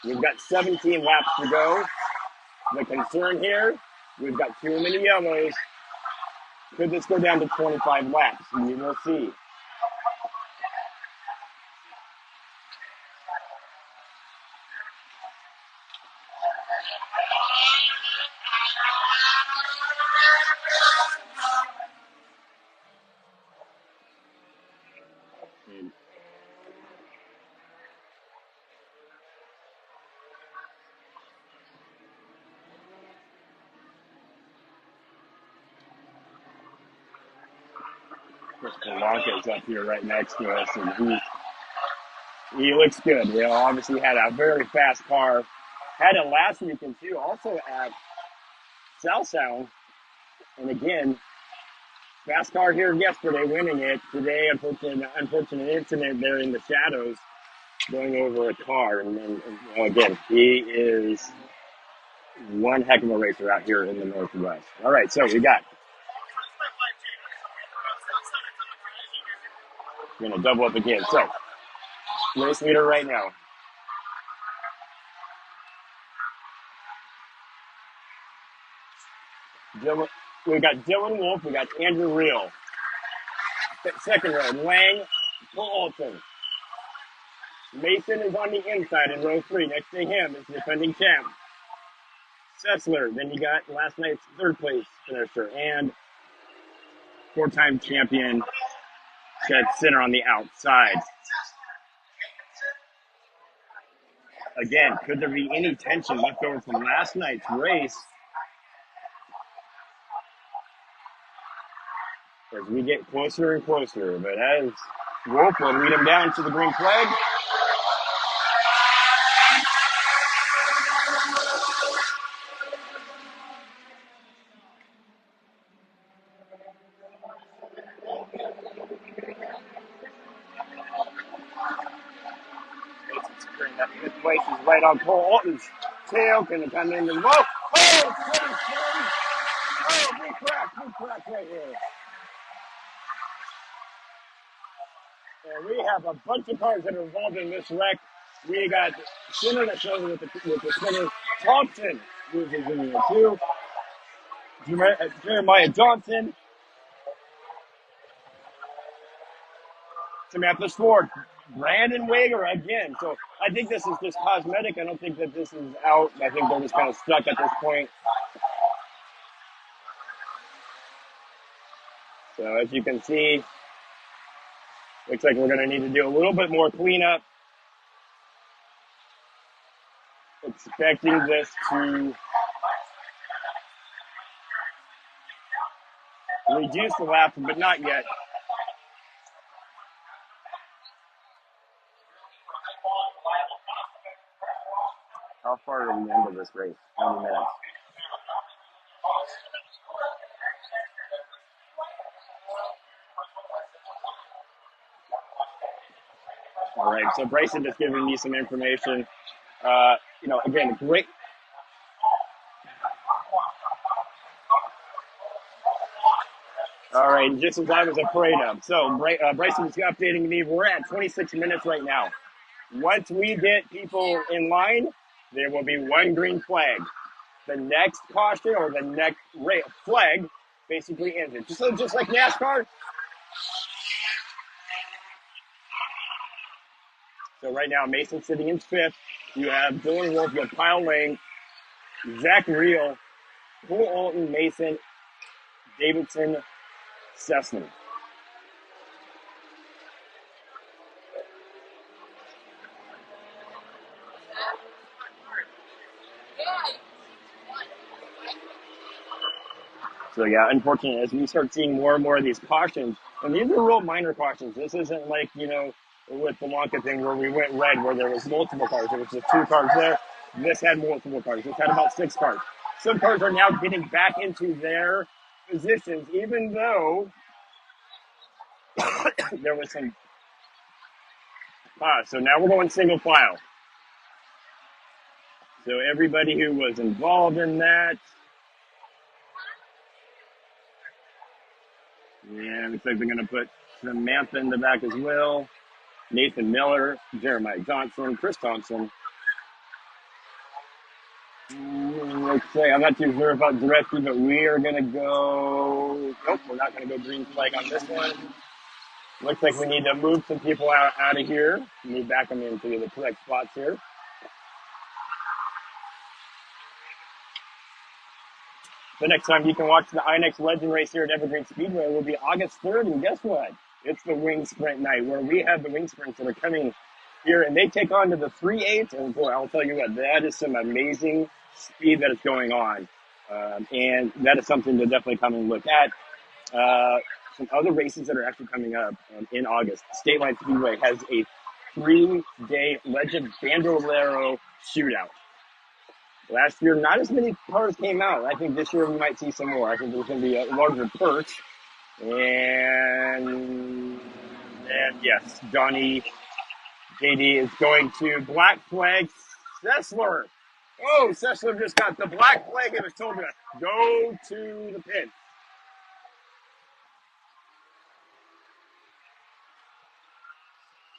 We've got 17 laps to go. The concern here, we've got too many yellows. Could this go down to 25 laps? We will see. Chris Polanca's up here right next to us, and he looks good. Obviously had a very fast car. Had it last weekend too, also at South Sound. And again, fast car here yesterday, winning it. Today, unfortunate incident there in the shadows, going over a car. And again, he is one heck of a racer out here in the Northwest. All right, so we got. We're going to double up again. So, race leader right now. We've got Dylan Wolf. We got Andrew Reel. Second row, Lang, Alton. Mason is on the inside in row 3. Next to him is defending champ, Sessler. Then you got last night's 3rd place finisher and 4-time champion, Chad Sinner on the outside. Again, could there be any tension left over from last night's race as we get closer and closer? But as Wolf will lead him down to the green flag. That 5th place is right on Cole Alton's tail. Can it come in and whoa! Oh, big crack right here. And we have a bunch of cars that are involved in this wreck. We got Sinner that shows with the spinner. Thompson moves in here too. Jeremiah Johnson. Samantha Ford. Brandon Wager again. So I think this is just cosmetic. I don't think that this is out. I think they're just kind of stuck at this point. So as you can see, looks like we're going to need to do a little bit more cleanup. Expecting this to reduce the lap, but not yet. How far are we into this race? How many minutes? All right, so Bryson just giving me some information. Again, great. All right, just as I was afraid of. So Bryson's updating me. We're at 26 minutes right now. Once we get people in line, there will be one green flag. The next caution or the next flag basically ends it. Just like NASCAR. So right now, Mason sitting in 5th. You have Dylan Wolf, you have Kyle Lang, Zach Reel, Cole Alton, Mason, Davidson, Sessler. So yeah, unfortunately, as we start seeing more and more of these cautions, and these are real minor cautions. This isn't like, with the Wonka thing where we went red, where there was multiple cars. There was just 2 cars there. This had multiple cars. This had about 6 cars. Some cars are now getting back into their positions, even though there was some. So now we're going single file. So everybody who was involved in that. Yeah, looks like they're going to put Samantha in the back as well. Nathan Miller, Jeremiah Johnson, Chris Thompson. Let's say, I'm not too sure about Zareski, but we are going to go. Nope, we're not going to go green flag on this one. Looks like we need to move some people out of here. Move back them into the correct spots here. The next time you can watch the INEX Legend Race here at Evergreen Speedway will be August 3rd, and guess what? It's the wing sprint night, where we have the wing sprints that are coming here, and they take on to the 3/8, and boy, I'll tell you what, that is some amazing speed that is going on, and that is something to definitely come and look at. Some other races that are actually coming up in August. State Line Speedway has a 3-day Legend Bandolero shootout. Last year, not as many cars came out. I think this year we might see some more. I think there's going to be a larger purse. And yes, Johnny JD is going to black flag Sessler. Oh, Sessler just got the black flag and was told to go to the pit.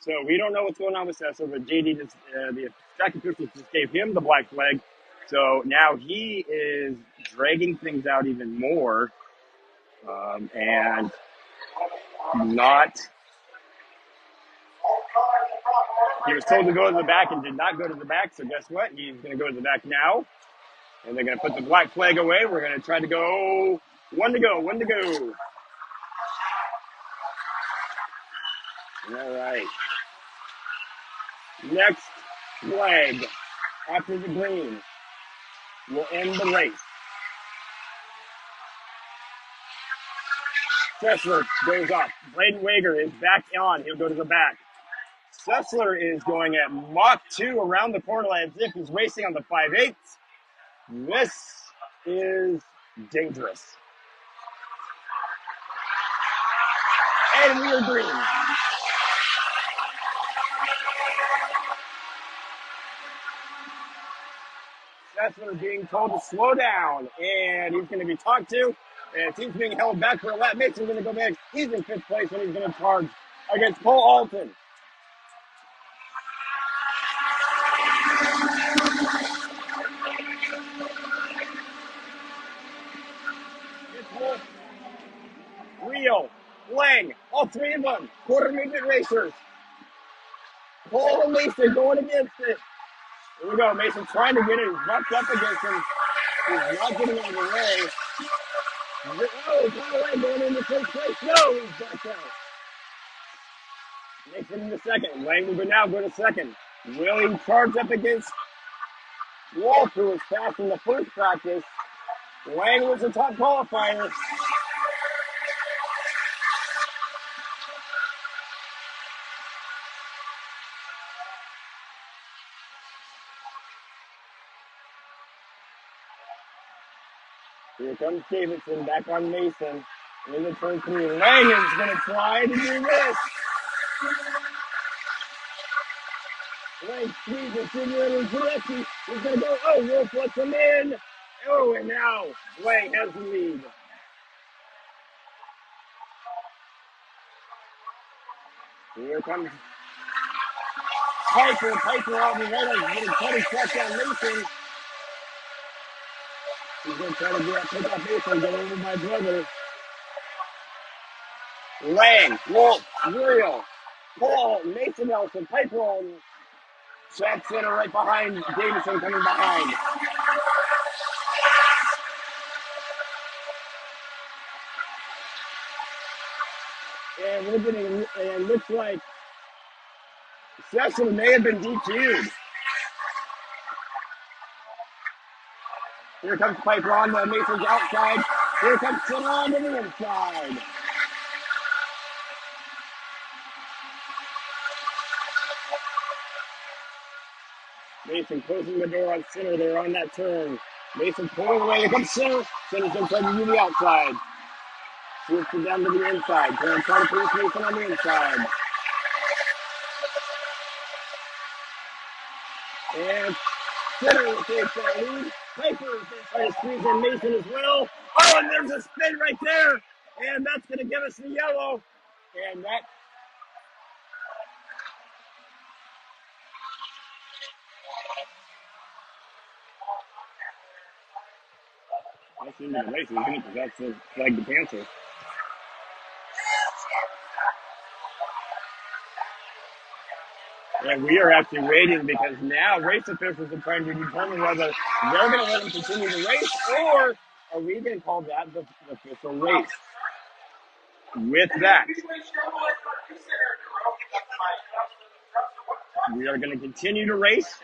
So we don't know what's going on with Sessler, but JD just, the track officials just gave him the black flag. So now he is dragging things out even more, and not. He was told to go to the back and did not go to the back. So guess what? He's going to go to the back now, and they're going to put the black flag away. We're going to try to go. One to go. All right. Next flag after the green will end the race. Sessler goes up. Bladen Wager is back on. He'll go to the back. Sessler is going at Mach 2 around the corner as if he's racing on the 5/8. This is dangerous. And we are green. Sessler being told to slow down, and he's going to be talked to. And he's being held back for a lap. Mason's going to go back. He's in 5th place, and he's going to charge against Cole Alton. It's Wolf, Rio, Lang, all 3 of them, quarter movement racers. Cole and Mason going against it. Here we go. Mason trying to get it. He's bucked up against him. He's not getting out of the way. Oh, Kyle Lang going into 1st place. No, he's backed out. Mason in the 2nd. Lang will now go to 2nd. Willie charged up against Wolf, who was fast in the 1st practice. Lang was the top qualifier. Here comes Davidson back on Mason. In the turn 3. Lang is going to try to do this. Lang squeezes Junior and Zareski. He's going to go. Oh, Wolf lets him in. Oh, and now Lang has the lead. Here comes Piper. Piper on the right. Getting 20 shots on Mason. He's going to try to pick up Mason, get over my brother. Lang, Wolf, Muriel, Paul, Mason Nelson, Piper on Chad Center right behind Davison coming behind. And we're getting, and it looks like Cecil may have been DQ'd. Here comes Piper on the Mason's outside. Here comes Center on to the inside. Mason closing the door on Center there on that turn. Mason pulling away. Here comes Center. Center's inside to the outside. Swoops it down to the inside. Trying to push Mason on the inside. And Center takes that lead. Piper is trying to squeeze in Mason as well. Oh, and there's a spin right there. And that's going to give us the yellow. And that that's into the race, isn't it? Because that's the flag the Panther. And we are actually waiting because now race officials are trying to determine whether they're going to let him continue the race or are we going to call that the official race. With that, we are going to continue to race.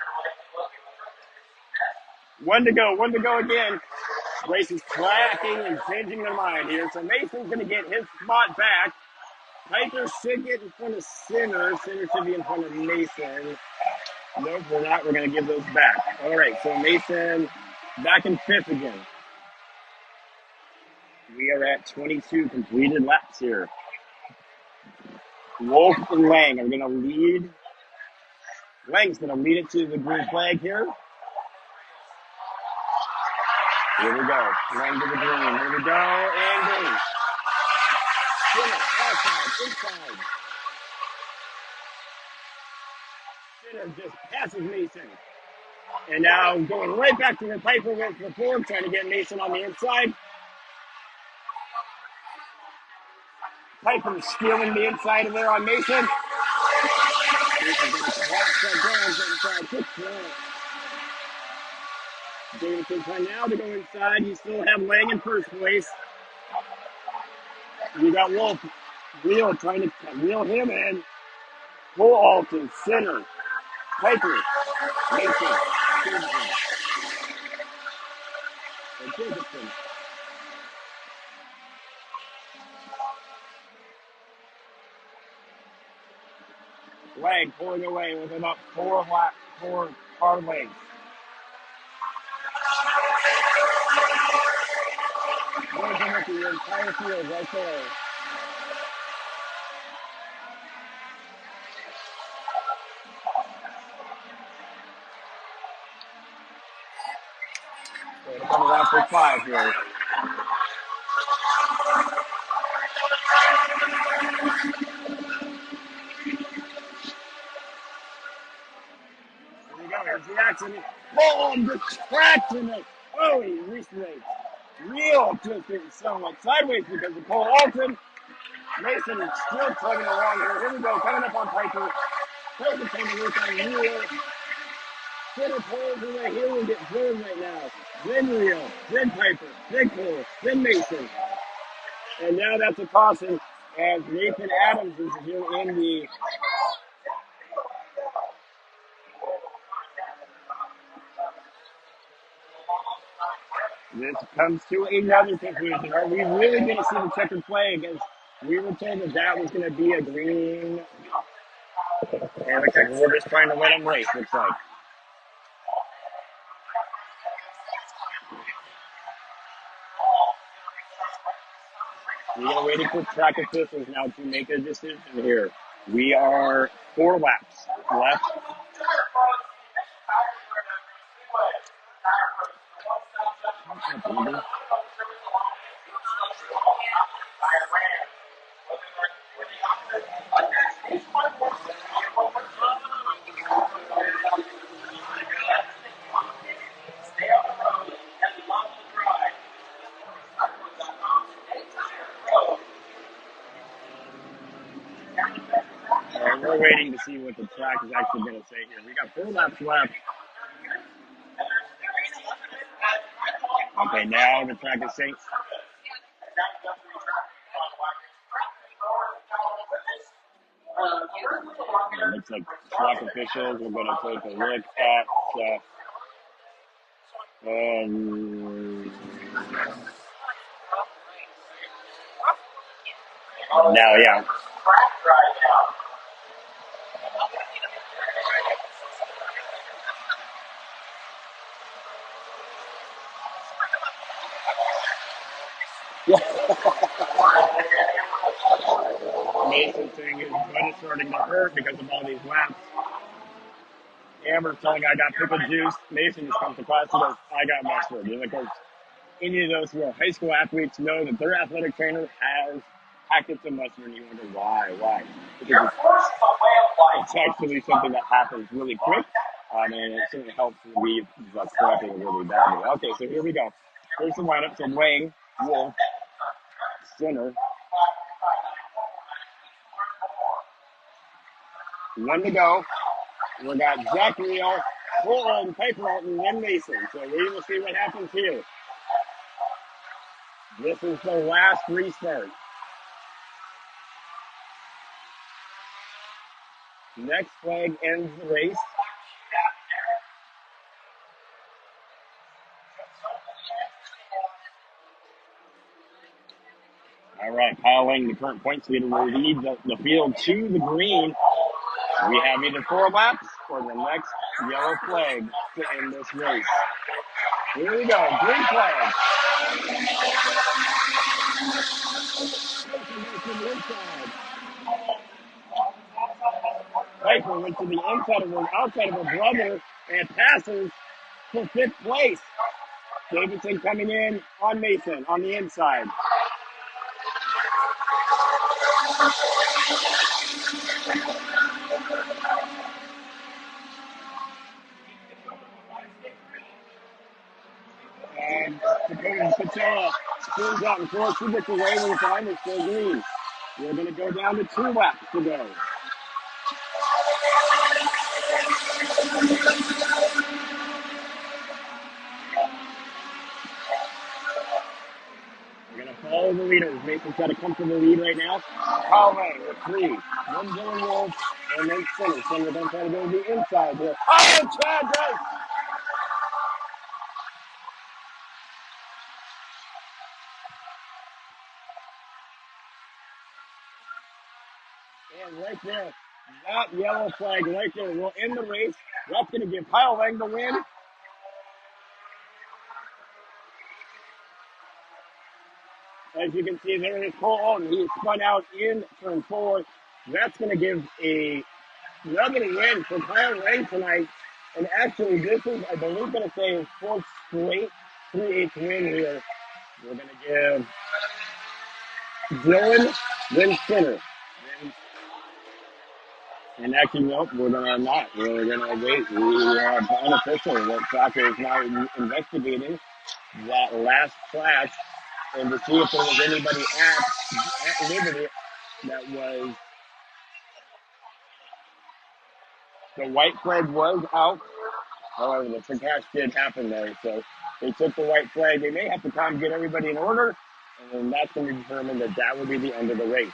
One to go again. Race is clacking and changing their mind here. So Mason's going to get his spot back. Piper should get in front of Center. Center should be in front of Mason. Nope, we're not. We're going to give those back. All right, so Mason back in fifth again. We are at 22 completed laps here. Wolf and Lang are going to lead. Lang's going to lead it to the green flag here. Here we go. Lang to the green. Here we go. And green. Center, outside, inside. Center just passes Mason. And now going right back to the Piper with the Ford, trying to get Mason on the inside. Piper stealing the inside of there on Mason. Mason's going to collapse that down to inside. Davidson trying now to go inside. You still have Lang in first place. You got Wolf. Wheel trying to wheel him in. Full Alton, Center. Piper. Mason. Jacobson. Lang pulling away with about four car lengths. Working with the entire field right there. They're coming around for 5 here. Here we go. Here's the accident. Boom! The traction. Oh, he restrains. Real twisting somewhat sideways because of Cole Alton. Mason is still plugging along here. Here we go. Coming up on Piper. Piper trying to work on Real. Center pulls away. Here we get third right now. Then Real. Then Piper. Then Cole. Then Mason. And now that's a caution as Nathan Adams is here in the this comes to another conclusion. Are we really going to see the checkered flag? As we were told that that was going to be a green. And looks like we're just trying to let them race, looks like. We are waiting for track officials now to make a decision here. We are 4 laps left. We're waiting to see what the track is actually going to say here. We got 4 laps left. Okay, now the track is saying. looks like track officials are going to take a look at now, yeah. Mason saying his butt is starting to hurt because of all these laps. Amber's telling I got pickle juice. Mason just comes to class and goes, I got mustard. And of course, any of those who are high school athletes know that their athletic trainer has packets of mustard, and you wonder why? Because it's actually something that happens really quick, and it certainly helps relieve the cramping really badly. Okay, so here we go. Here's the lineup. So Wang, Wolf, Center. 1 to go. We got Zachariel, Portland, Piper Alton, and Mason. So we will see what happens here. This is the last restart. Next flag ends the race. All right, Kyle Lang, the current points leader, will lead the field to the green. We have either 4 laps or the next yellow flag to end this race. Here we go, green flag. Piper went to the outside of her brother and passes for 5th place. Davidson coming in on Mason on the inside. And Patella spins out and forwards. She gets away with time. It's still green. We're going to go down to 2 laps to go. We're going to follow the leaders. Mason's got a comfortable lead right now. Conway with 3. Then Dylan Wolf, and then Center. Center then trying to go to the inside here. Oh, and Chad does! And right there, that yellow flag right there will end the race. That's going to give Kyle Lang the win. As you can see, there is Cole Alton. He spun out in turn 4. That's going to give another win for Kyle Lang tonight. And actually, this is, I believe, going to say his 4th straight 3/8 win here. We're going to give Dylan, then Center. And actually, nope, we're going to not. We're going to wait. We have unofficial that soccer is now investigating that last clash and to see if there was anybody at Liberty that was, the white flag was out. However, the crash did happen there, so they took the white flag. They may have to come get everybody in order, and then that's going to determine that will be the end of the race.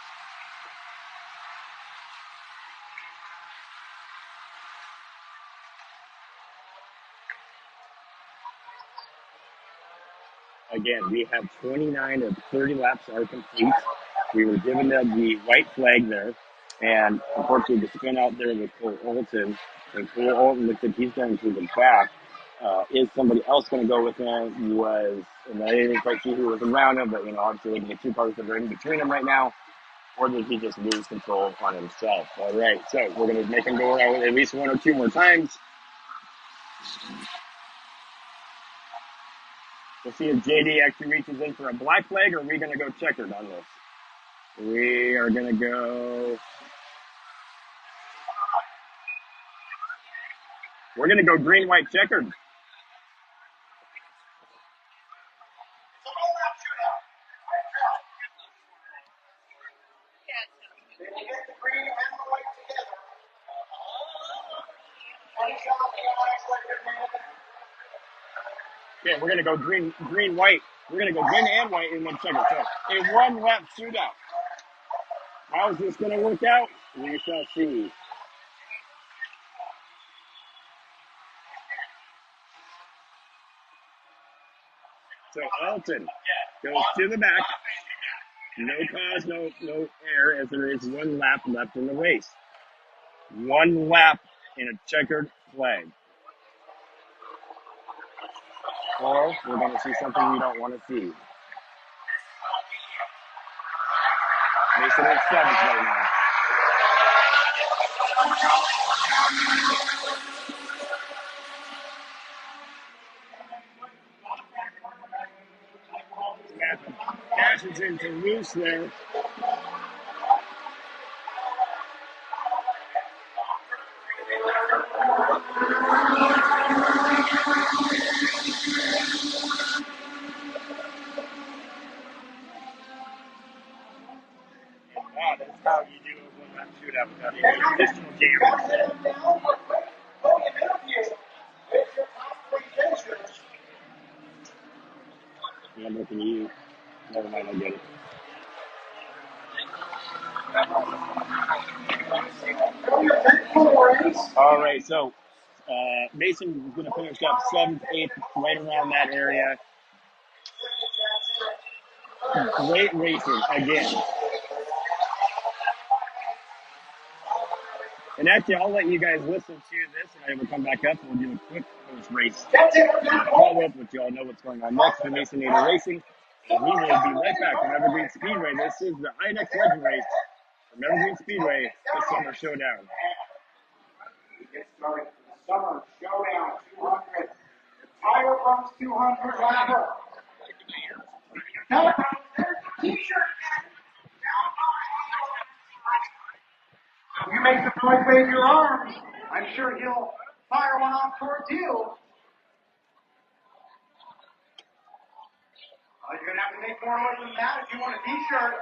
Again, we have 29 of 30 laps are complete. We were given the white flag there, and unfortunately the spin out there with Cole Alton, and Cole Alton looks like he's going to the back. Is somebody else going to go with him? And I didn't quite see who was around him, but obviously looking at 2 cars that are in between him right now, or did he just lose control on himself? All right, so we're going to make him go around at least 1 or 2 more times. We'll see if JD actually reaches in for a black flag, or are we going to go checkered on this? We are going to go... We're going to go green, white, checkered. Okay, we're going to go green, white. We're going to go green and white and then checkered. So a 1-lap shootout. How's this going to work out? We shall see. So Alton goes to the back. No cause, no air, as there is one lap left in the race. One lap in a checkered flag. Or we're going to see something we don't want to see. Mason at 7th right now. Dashes into loose there. Wow, that's how you do a one-lap shootout without any additional damage. Yeah, I'm looking at you. Never mind, I'll get it. All right, so Mason is going to finish up 7th, 8th, right around that area. Great racing again. And actually, I'll let you guys listen to this, and I will come back up and we'll do a quick post-race follow-up, which you all know what's going on next for Mason Nader Racing. And we will be right back from Evergreen Speedway. This is the INEX Legend Race from Evergreen Speedway, the Summer Showdown. Get started for the Summer Showdown 200. Tire Bumps 200 lapper. You make the noise, wave your arms. I'm sure he'll fire one off towards you. You're going to have to make more noise than that if you want a t-shirt.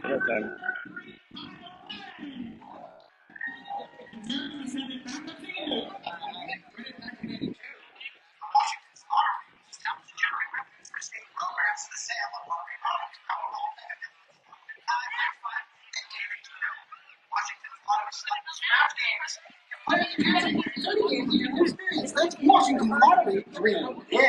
Good time. That's Washington lottery dream. Yeah.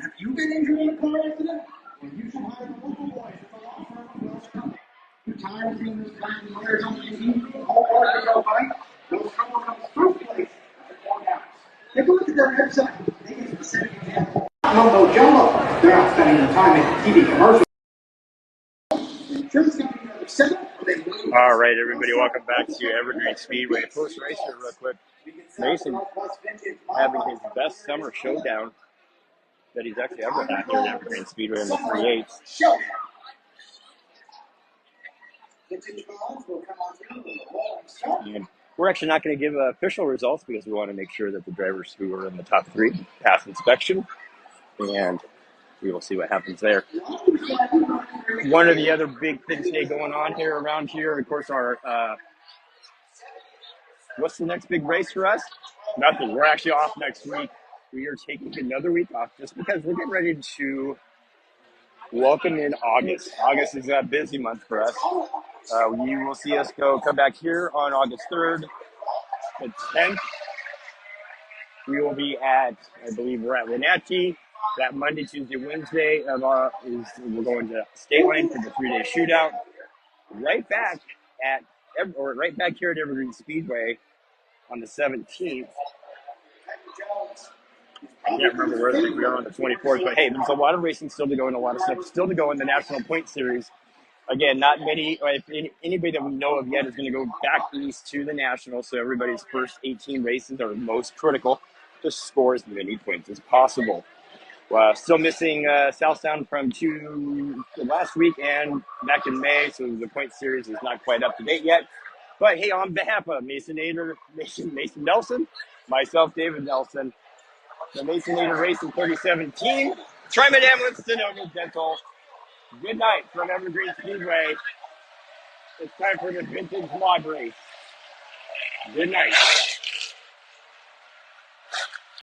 Have you been injured in a car accident? Well, you should hire the local boys at the law firm of Wells Company. You tired of seeing this guy in lawyers on TV? All work to go right? Wells Company comes first place at the courthouse. Take a look at their website. They give specific examples. Mumbo jumbo. They're not spending their time making TV commercials. Insurance company number 7. All right, everybody, welcome back to Evergreen Speedway. Post race here, real quick. Mason having his best summer showdown that he's actually ever had here at Evergreen Speedway in the 3/8. And we're actually not going to give official results because we want to make sure that the drivers who are in the top 3 pass inspection, and we will see what happens there. One of the other big things today going on here around here, of course, our what's the next big race for us? Nothing. We're actually off next week. We are taking another week off just because we're getting ready to welcome in August. August is a busy month for us. You will see us come back here on August 3rd. The 10th, we will be at, I believe we're at Wenatchee. That Monday, Tuesday, Wednesday we're going to State Line for the 3-day shootout. Right back here at Evergreen Speedway on the 17th. I can't remember where we are on the 24th, but hey, there's a lot of racing still to go and a lot of stuff still to go in the National Point Series. Again, not many, if anybody that we know of yet is going to go back east to the National, so everybody's first 18 races are most critical to score as many points as possible. Still missing Southtown from last week and back in May, so the point series is not quite up to date yet. But hey, on behalf of Mason Nelson, myself, David Nelson, the Masonator Racing 37 team, TriMed Ambulance, Sonoma Dental. Good night from Evergreen Speedway. It's time for the vintage mod race. Good night.